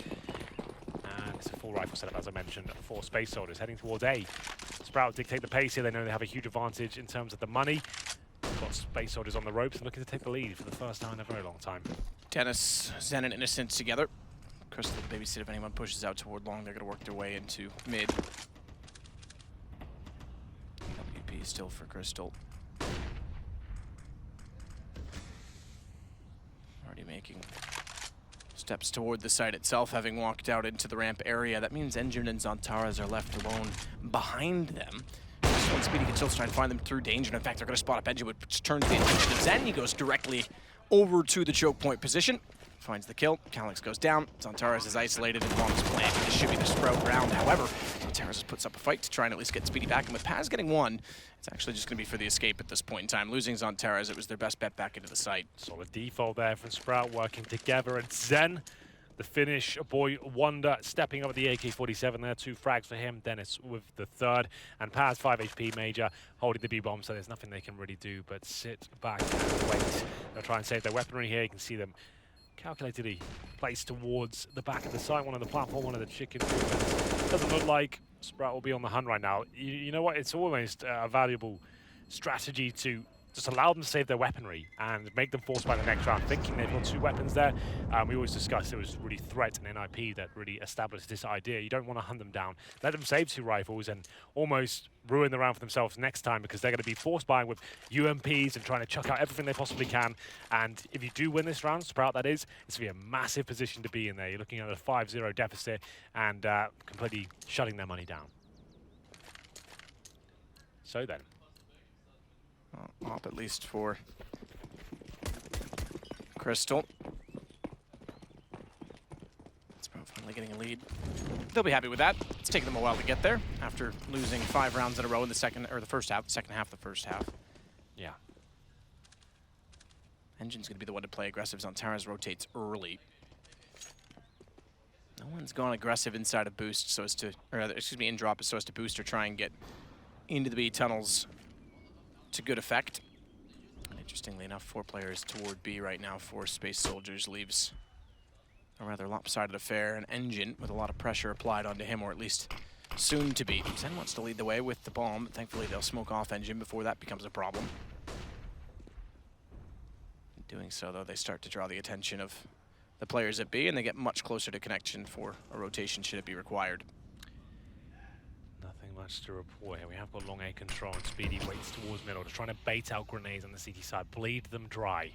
And it's a full rifle setup, as I mentioned, for Space Soldiers heading towards A. Sprout dictate the pace here. They know they have a huge advantage in terms of the money. They've got Space Soldiers on the ropes and looking to take the lead for the first time in a very long time. Dennis, Zen, and Innocent together. Crystal will babysit if anyone pushes out toward long. They're going to work their way into mid. WP still for Crystal. Already making steps toward the site itself, having walked out into the ramp area. That means Engine and Zantaras are left alone behind them. So when Speedy can still try to find them through danger. And in fact, they're going to spot up Engine, which turns the attention of Zen. He goes directly over to the choke point position. Finds the kill. Calyx goes down. Zantaras is isolated and bombs planted. This should be the Sprout round. However, Zantaras puts up a fight to try and at least get Speedy back. And with Paz getting one, it's actually just going to be for the escape at this point in time. Losing Zantaras, it was their best bet back into the site. Solid default there from Sprout, working together. And Zen, the Finnish boy wonder, stepping up with the AK-47 there. 2 frags for him. Dennis with the 3rd. And Paz, 5 HP Major, holding the B-bomb. So there's nothing they can really do but sit back and wait. They'll try and save their weaponry here. You can see them calculatedly placed towards the back of the site, one of the platform, one of the chicken. Doesn't look like Sprout will be on the hunt right now. You know what? It's almost a valuable strategy to just allow them to save their weaponry and make them force by the next round, thinking they've got 2 weapons there. We always discussed it was really Threat and NIP that really established this idea. You don't want to hunt them down. Let them save 2 rifles and almost ruin the round for themselves next time, because they're going to be force buying with UMPs and trying to chuck out everything they possibly can. And if you do win this round, Sprout that is, it's going to be a massive position to be in there. You're looking at a 5-0 deficit and completely shutting their money down. So then, Op at least for Crystal. Sprout finally getting a lead. They'll be happy with that. It's taken them a while to get there after losing 5 rounds in a row in the second first half, the first half. yeah. Engine's going to be the one to play aggressive. Zantaras rotates early. No one's gone aggressive inside of boost so as to, or rather, excuse me, in drop so as to boost or try and get into the B tunnels to good effect. And interestingly enough, 4 players toward B right now for Space Soldiers leaves a rather lopsided affair. An Engine with a lot of pressure applied onto him, or at least soon to be. Zen wants to lead the way with the bomb, but thankfully they'll smoke off Engine before that becomes a problem. In doing so, though, they start to draw the attention of the players at B, and they get much closer to connection for a rotation should it be required. Nothing much to report here. We have got long A control, and Speedy waits towards middle, just trying to bait out grenades on the CT side, bleed them dry.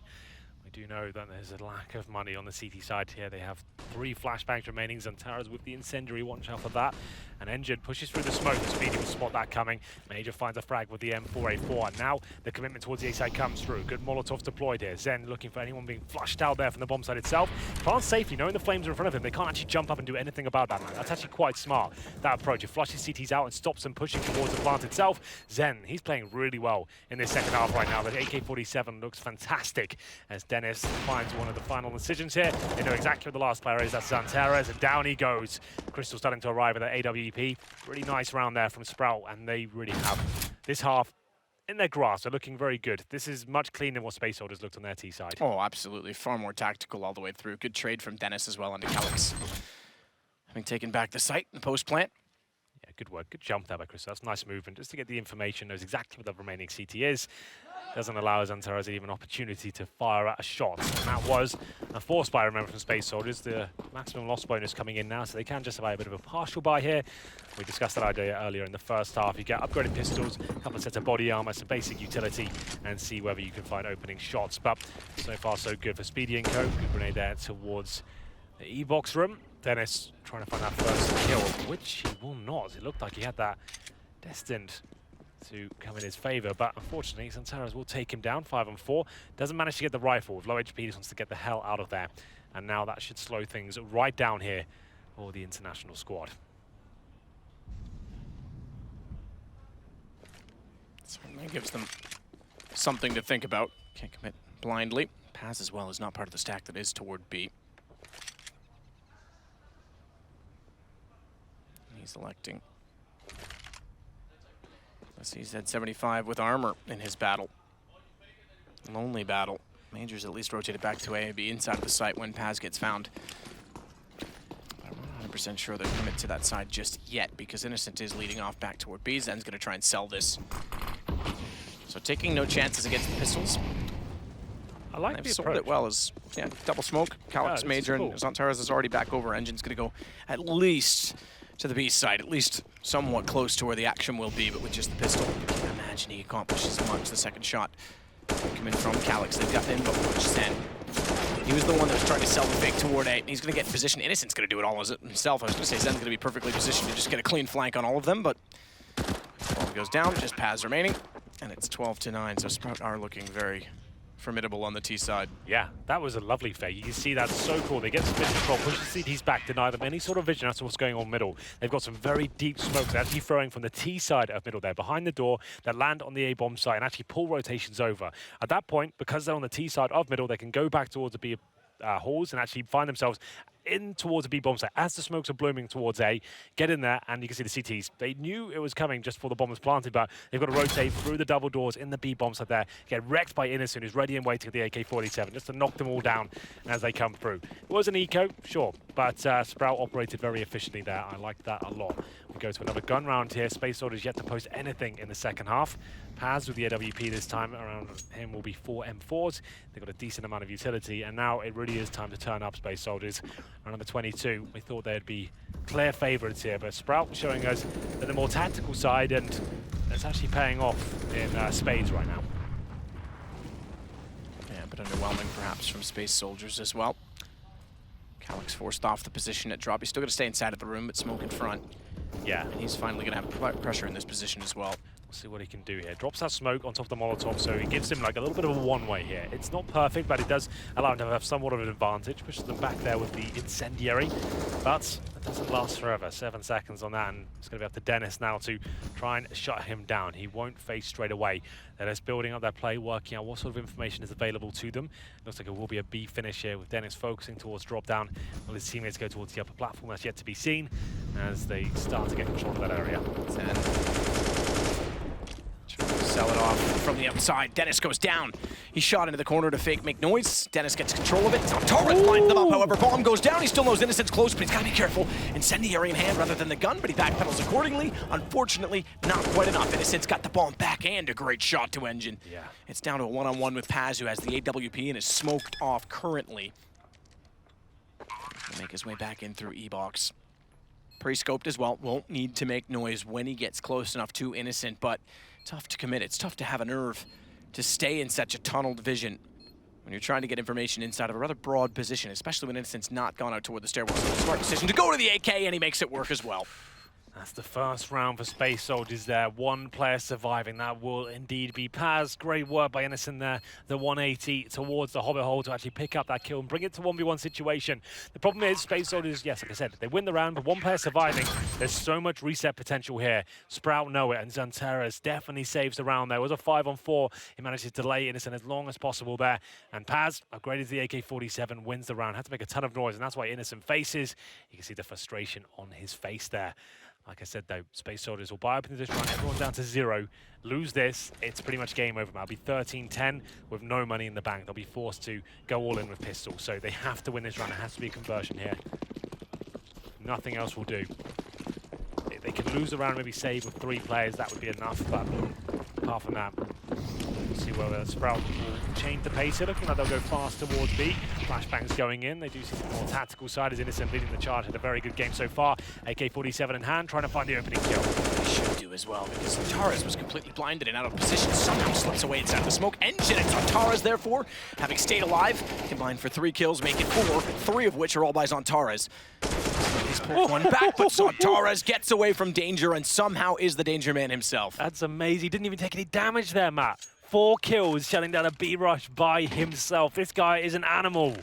We do know that there's a lack of money on the CT side here. They have 3 flashbangs remaining. Zantaras with the Incendiary, watch out for that. An Engine pushes through the smoke, and Speedy will spot that coming. Major finds a frag with the M4A4, and now the commitment towards the A side comes through. Good Molotovs deployed here. Zen looking for anyone being flushed out there from the bomb side itself. Plants safely, knowing the flames are in front of him. They can't actually jump up and do anything about that, man. That's actually quite smart, that approach. It flushes CTs out and stops them pushing towards the plant itself. Zen, he's playing really well in this second half right now. The AK-47 looks fantastic as Dennis finds one of the final decisions here. They know exactly what the last player is. That's Zantaras, and down he goes. Crystal starting to arrive at the AWP. Really nice round there from Sprout, and they really have this half in their grasp. They're looking very good. This is much cleaner than what Space Soldiers looked on their T side. Oh, absolutely. Far more tactical all the way through. Good trade from Dennis as well onto Calyx. Having taken back the site and post-plant. Yeah, good work. Good jump there by Crystal. That's nice movement. Just to get the information, knows exactly what the remaining CT is. Doesn't allow Zantaras even an opportunity to fire at a shot. And that was a force buy, remember, from Space Soldiers. The maximum loss bonus coming in now, so they can justify a bit of a partial buy here. We discussed that idea earlier in the first half. You get upgraded pistols, a couple of sets of body armor, some basic utility, and see whether you can find opening shots. But so far, so good for Speedy and Co. Good grenade there towards the E-box room. Dennis trying to find that first kill, which he will not. It looked like he had that destined to come in his favor, but unfortunately, Xantaras will take him down 5-on-4. Doesn't manage to get the rifle. With low HP, he just wants to get the hell out of there. And now that should slow things right down here for the international squad. Certainly gives them something to think about. Can't commit blindly. Paz as well is not part of the stack that is toward B. He's electing. Let's see, he's at 75 with armor in his battle. Lonely battle. Major's at least rotated back to A and B inside of the site when Paz gets found. I'm not 100% sure they'll commit to that side just yet because Innocent is leading off back toward B. Zen's going to try and sell this. So taking no chances against the pistols. I like They've the sold approach. it well as, yeah, double smoke. Calyx, Yeah, Major, cool. and Xantaras is already back over. Engine's going to go at least to the B side, at least somewhat close to where the action will be, but with just the pistol. I can't imagine he accomplishes much. The second shot coming from Calyx. They've gotten in, but watch Zen. He was the one that was trying to sell the fake toward A. He's going to get in position. Innocent's going to do it all as it himself. I was going to say Zen's going to be perfectly positioned to just get a clean flank on all of them, but ball goes down, just Paz remaining, and it's 12-9, so Sprout are looking very formidable on the T side. Yeah, that was a lovely fake. You can see that's so cool. They get some bit of control, push the CTs back, deny them any sort of vision as to what's going on middle. They've got some very deep smokes actually throwing from the T side of middle there, behind the door, that land on the A bomb site and actually pull rotations over. At that point, because they're on the T side of middle, they can go back towards the B halls and actually find themselves in towards the B bomb site as the smokes are blooming towards A. Get in there, and you can see the CTs. They knew it was coming just before the bomb was planted, but they've got to rotate through the double doors in the B bomb site there. Get wrecked by Innocent, who's ready and waiting at the AK-47 just to knock them all down as they come through. It was an eco, sure, but Sprout operated very efficiently there. I like that a lot. We go to another gun round here. Space Soldiers yet to post anything in the second half. Paz with the AWP this time around him will be 4 M4s. They've got a decent amount of utility, and now it really is time to turn up, Space Soldiers. Round number 22, we thought they'd be clear favourites here, but Sprout showing us that the more tactical side, and it's actually paying off in spades right now. Yeah, but underwhelming perhaps from Space Soldiers as well. Calyx forced off the position at drop. He's still going to stay inside of the room, but smoke in front. Yeah. And he's finally going to have pressure in this position as well. We'll see what he can do here. Drops that smoke on top of the Molotov, so it gives him like a little bit of a one-way here. It's not perfect, but it does allow him to have somewhat of an advantage. Pushes them back there with the incendiary, but it doesn't last forever. 7 seconds on that, and it's going to be up to Dennis now to try and shut him down. He won't face straight away. They're just building up their play, working out what sort of information is available to them. Looks like it will be a B finish here with Dennis focusing towards drop down, while his teammates go towards the upper platform. That's yet to be seen as they start to get control of that area. Sell it off from the outside. Dennis goes down. He's shot into the corner to fake make noise. Dennis gets control of it. Torres blinds them up, however. Bomb goes down. He still knows Innocent's close, but he's got to be careful. Incendiary in hand rather than the gun, but he backpedals accordingly. Unfortunately, not quite enough. Innocent's got the bomb back and a great shot to Engine. Yeah. It's down to a one-on-one with Paz, who has the AWP and is smoked off currently. He'll make his way back in through E-Box. Pre-scoped as well. Won't need to make noise when he gets close enough to Innocent, but tough to commit. It's tough to have a nerve to stay in such a tunneled vision when you're trying to get information inside of a rather broad position, especially when Innocent's not gone out toward the stairwell. So smart decision to go to the AK, and he makes it work as well. That's the first round for Space Soldiers there. One player surviving. That will indeed be Paz. Great work by Innocent there. The 180 towards the Hobbit hole to actually pick up that kill and bring it to 1v1 situation. The problem is Space Soldiers, yes, like I said, they win the round, but one player surviving. There's so much reset potential here. Sprout know it, and Xantaras definitely saves the round there. It was a 5-on-4. He manages to delay Innocent as long as possible there. And Paz, upgraded to the AK-47, wins the round. Had to make a ton of noise, and that's why Innocent faces. You can see the frustration on his face there. Like I said, though, Space Soldiers will buy up into this round. Everyone down to 0. Lose this, it's pretty much game over. It'll be 13-10 with no money in the bank. They'll be forced to go all in with pistols. So they have to win this round. It has to be a conversion here. Nothing else will do. If they can lose the round, maybe save with 3 players, that would be enough. But apart from that, we'll see whether Sprout will change the pace here. Looking like they'll go fast towards B. Flashbangs going in. They do see the more tactical side as Innocent leading the charge. Had a very good game so far. AK-47 in hand, trying to find the opening kill. He should do as well, because Torres was completely blinded and out of position. Somehow slips away inside the smoke. Engine and Torres, therefore, having stayed alive, combined for 3 kills, making 4, 3 of which are all by Xantaras. He's pulled one back, but Zantares gets away from danger and somehow is the danger man himself. That's amazing. He didn't even take any damage there, Matt. 4 kills, shutting down a B rush by himself. This guy is an animal.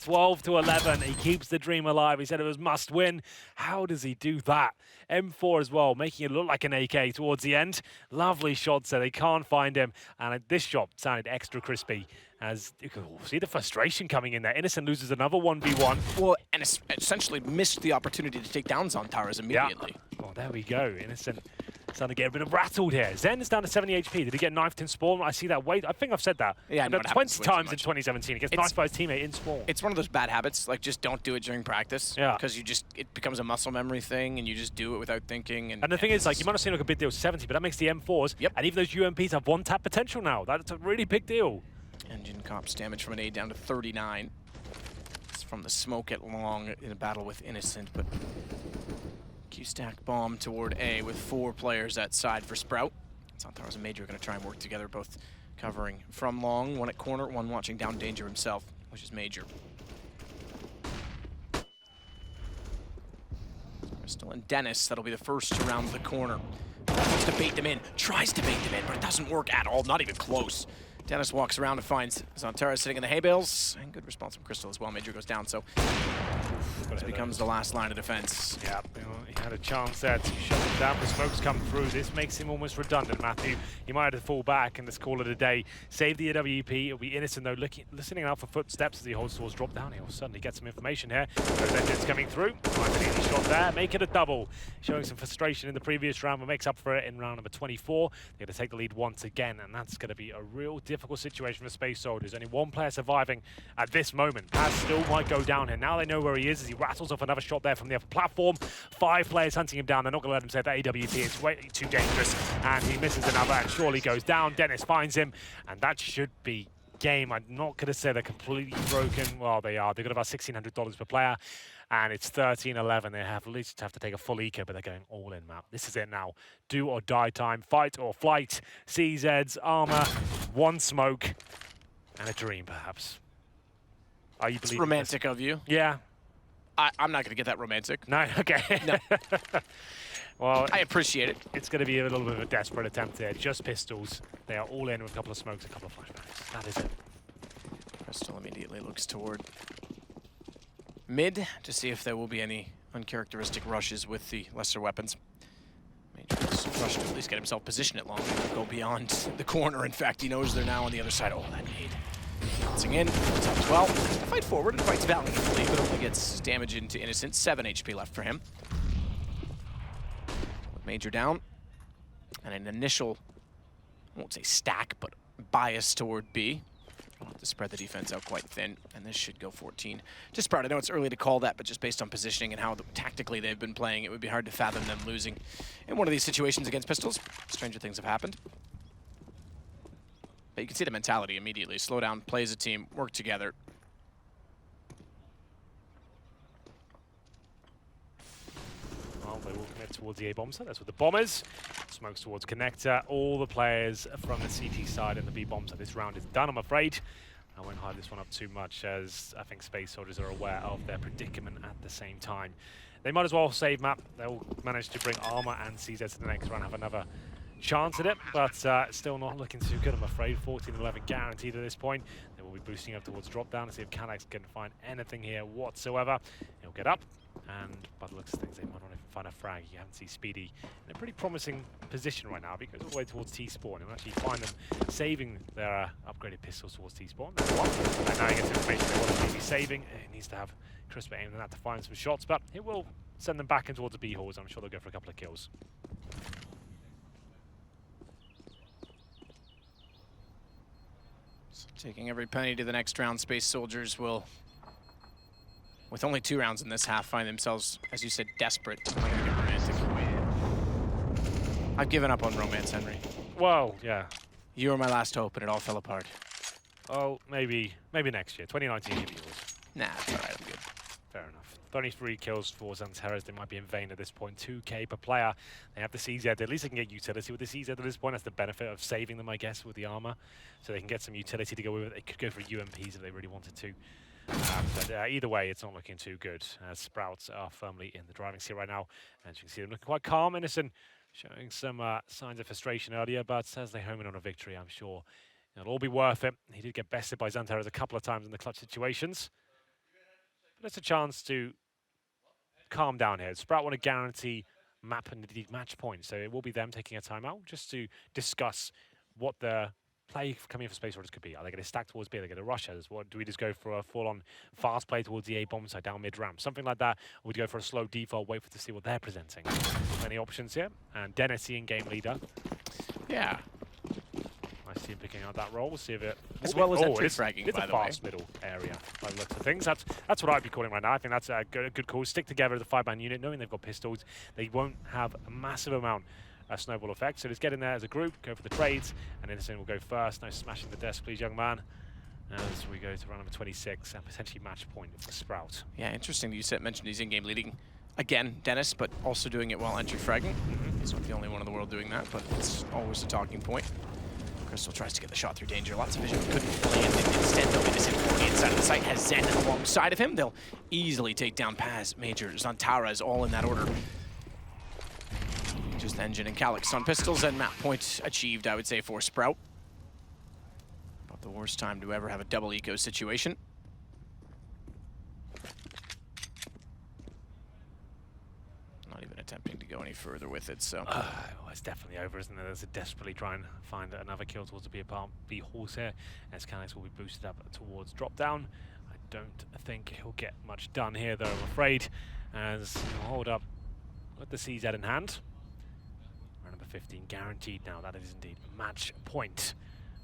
12 to 11. He keeps the dream alive. He said it was must win. How does he do that? M4 as well, making it look like an AK towards the end. Lovely shots there. They can't find him. And this shot sounded extra crispy as you can see the frustration coming in there. Innocent loses another 1v1. Well, and essentially missed the opportunity to take down Zantares immediately. Yeah. Well, there we go. Innocent starting to get a bit rattled here. Zen is down to 70 HP. Did he get knifed in spawn? I see that. Wait, I think I've said that. Yeah, about 20 times in 2017. He gets knifed by his teammate in spawn. It's one of those bad habits. Like, just don't do it during practice. Yeah. Because it becomes a muscle memory thing, and you just do it without thinking. And the thing is, like, you might not seem like a big deal 70, but that makes the M4s. Yep. And even those UMPs have 1-tap potential now. That's a really big deal. Engine Cop's damage from an 8 down to 39. It's from the smoke at long in a battle with Innocent, but Q-stack bomb toward A with 4 players at side for Sprout. Zantares and Major are going to try and work together, both covering from long, one at corner, one watching down danger himself, which is Major. Crystal and Dennis, that'll be the first to round the corner. Tries to bait them in, but it doesn't work at all, not even close. Dennis walks around and finds Zantares sitting in the hay bales, and good response from Crystal as well. Major goes down, so this becomes the last line of defense. Yeah, he had a chance there to shut him down. The smokes come through. This makes him almost redundant, Matthew. He might have to fall back and just call it a day. Save the AWP. It'll be Innocent, though, listening out for footsteps as he holds towards drop down. He'll suddenly get some information here. Those engines coming through. Nice and easy shot there. Make it a double. Showing some frustration in the previous round, but makes up for it in round number 24. They're going to take the lead once again, and that's going to be a real difficult situation for Space Soldiers. Only one player surviving at this moment. Paz still might go down here. Now they know where he is as he rattles off another shot there from the upper platform. 5 players hunting him down. They're not going to let him save that AWP. It's way too dangerous. And he misses another and surely goes down. Dennis finds him, and that should be game. I'm not going to say they're completely broken. Well, they are. They've got about $1,600 per player. And it's 13-11. They have at least have to take a full eco, but they're going all in, Map. This is it now. Do or die time. Fight or flight. CZ's armor, 1 smoke, and a dream, perhaps. Are you It's romantic of you. Yeah. I'm not going to get that romantic. No? Okay. No. Well, I appreciate it. It's going to be a little bit of a desperate attempt here. Just pistols. They are all in with a couple of smokes, a couple of flashbangs. That is it. Crystal immediately looks toward mid to see if there will be any uncharacteristic rushes with the lesser weapons. Major has rushed to at least get himself positioned at long. Go beyond the corner. In fact, he knows they're now on the other side. Oh, that nade. Bouncing in. It's up 12. Has to fight forward and fights valiantly, but only gets damage into Innocent. 7 HP left for him. With Major down. And an initial, I won't say stack, but bias toward B. To spread the defense out quite thin, and this should go 14 to Sprout. I know it's early to call that, but just based on positioning and how tactically they've been playing, it would be hard to fathom them losing in one of these situations against pistols. Stranger things have happened. But you can see the mentality immediately. Slow down, play as a team, work together. Well, they will commit towards the A-bomb side. That's with the bombers. Smokes towards connector. All the players from the CT side and the B-bomb side. This round is done, I'm afraid. I won't hide this one up too much, as I think Space Soldiers are aware of their predicament at the same time. They might as well save map. They'll manage to bring Armor and CZ to the next round, have another chance at it, but still not looking too good, I'm afraid. 14-11 guaranteed at this point. They will be boosting up towards drop down to see if Canax can find anything here whatsoever. He'll get up, and by the looks of things, they might not even find a frag. You haven't seen Speedy in a pretty promising position right now, because all the way towards T-spawn. He'll actually find them saving their upgraded pistols towards T-spawn. That's one. And now he gets information they want to be saving. He needs to have crisper aim than that to find some shots, but it will send them back in towards the B-halls. I'm sure they'll go for a couple of kills. So taking every penny to the next round, Space Soldiers will, with only 2 rounds in this half, find themselves, as you said, desperate. I'm not gonna get romantic. I've given up on romance, Henry. Well, yeah. You were my last hope, and it all fell apart. Oh, maybe next year. 2019 could be yours. Nah, it's all right, I'm good. Fair enough. 33 kills for Zantares. They might be in vain at this point. 2k per player. They have the CZ. At least they can get utility with the CZ at this point. That's the benefit of saving them, I guess, with the armor. So they can get some utility to go with it. They could go for UMPs if they really wanted to. But either way, it's not looking too good. Sprouts are firmly in the driving seat right now. And you can see them looking quite calm. Innocent showing some signs of frustration earlier, but as they home in on a victory, I'm sure it'll all be worth it. He did get bested by Xantares a couple of times in the clutch situations. But it's a chance to calm down here. Sprout want to guarantee map and indeed match points, so it will be them taking a timeout just to discuss what the play coming in for Space Soldiers could be. Are they going to stack towards B? Are they going to rush us? What do we just go for a full-on fast play towards the A bomb side down mid-ramp? Something like that. Or would you go for a slow default, wait for to see what they're presenting? Many options here. And Dennis, the in-game leader. Yeah. I see him picking out that role. We'll see if it... As well as entry it's fragging, it's by a the way. fast middle area by the looks of things. That's what I'd be calling right now. I think that's a good call. Stick together as a 5-man unit, knowing they've got pistols. They won't have a massive amount of snowball effect. So just get in there as a group, go for the trades, and Innocent will go first. No smashing the desk, please, young man. As we go to round number 26 and potentially match point for Sprout. Yeah, interesting that you mentioned he's in-game leading. Again, Dennis, but also doing it while entry fragging. He's not the only one in the world doing that, but it's always a talking point. Crystal tries to get the shot through danger. Lots of vision, couldn't land it. Instead, though, Innocent on the inside of the site has Zen alongside of him. They'll easily take down Paz, Major, Xantares, all in that order. Just Engine and Calyx on pistols, and map point achieved, I would say, for Sprout. About the worst time to ever have a double eco situation. Not even attempting to go any further with it, so. Well, it's definitely over, isn't it? There's a desperately try and find another kill towards the B horse here, as Calyx will be boosted up towards drop down. I don't think he'll get much done here, though, I'm afraid, as he'll hold up with the CZ in hand. Round number 15 guaranteed now. That is indeed match point.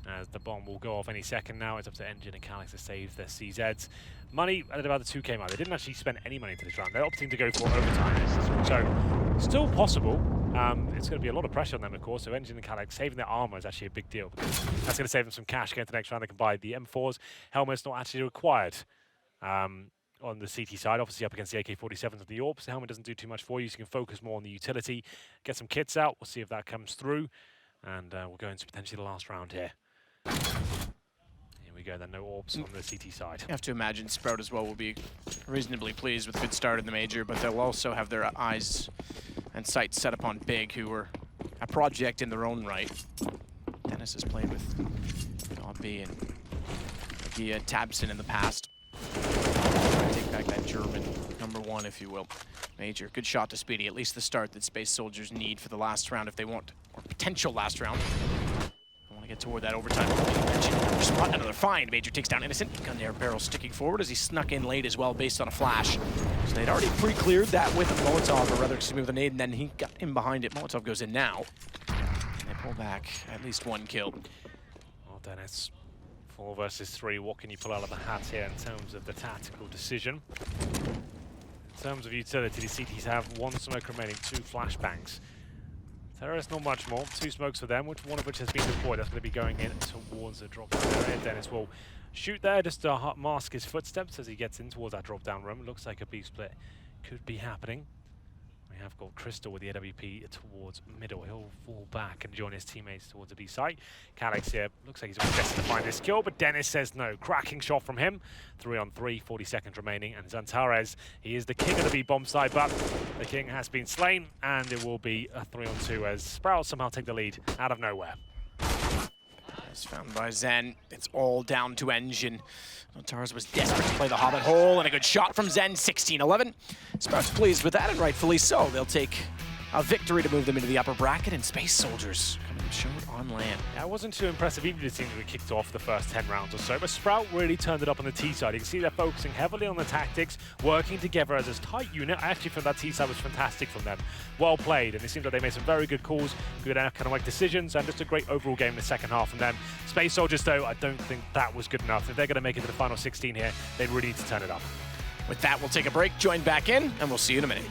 As the bomb will go off any second now. It's up to Engine and Calyx to save their CZs. Money at about the 2k mark. They didn't actually spend any money into this round. They're opting to go for overtime. So, still possible. It's going to be a lot of pressure on them, of course. So Engine and Calyx saving their armor is actually a big deal, because that's going to save them some cash going to the next round. They can buy the M4s. Helmet's not actually required on the CT side. Obviously up against the AK-47s of the AWPs. The helmet doesn't do too much for you, so you can focus more on the utility. Get some kits out. We'll see if that comes through. And we'll go into potentially the last round here. Here we go then, no AWPs on the CT side. You have to imagine Sprout as well will be reasonably pleased with a good start in the major, but they'll also have their eyes and sights set upon Big, who were a project in their own right. Dennis has played with Dobby and Gia Tabson in the past. Take back that German #1, if you will. Major, good shot to Speedy, at least the start that Space Soldiers need for the last round if they want, or potential last round. Get toward that overtime. Another spot, another find. Major takes down Innocent. Gun there, barrel sticking forward as he snuck in late as well based on a flash. So they'd already pre-cleared that with a Molotov, or rather, excuse me, with a nade, and then he got in behind it. Molotov goes in now. And they pull back at least one kill. Well, Dennis, 4 versus 3. What can you pull out of the hat here in terms of the tactical decision? In terms of utility, the CTs have 1 smoke remaining, 2 flashbangs. Terrorists, not much more. 2 smokes for them, one of which has been deployed. That's going to be going in towards the drop-down area. Dennis will shoot there just to mask his footsteps as he gets in towards that drop-down room. Looks like a B split could be happening. We have got Crystal with the AWP towards middle. He'll fall back and join his teammates towards the B site. Calyx here looks like he's always destined to find this kill, but Dennis says no. Cracking shot from him. 3 on 3, 40 seconds remaining. And Xantares, he is the king of the B bomb site, but the king has been slain, and it will be a 3 on 2 as Sprout somehow take the lead out of nowhere. It's found by Zen. It's all down to Engine. Xantares was desperate to play the Hobbit hole, and a good shot from Zen, 16-11. Sprout's pleased with that, and rightfully so. They'll take a victory to move them into the upper bracket, and Space Soldiers coming short on land. Yeah, it wasn't too impressive even the teams that kicked off the first 10 rounds or so, but Sprout really turned it up on the T side. You can see they're focusing heavily on the tactics, working together as a tight unit. I actually thought that T side was fantastic from them. Well played, and it seems like they made some very good calls, good economic decisions, and just a great overall game in the second half from them. Space Soldiers, though, I don't think that was good enough. If they're going to make it to the final 16 here, they really need to turn it up. With that, we'll take a break, join back in, and we'll see you in a minute.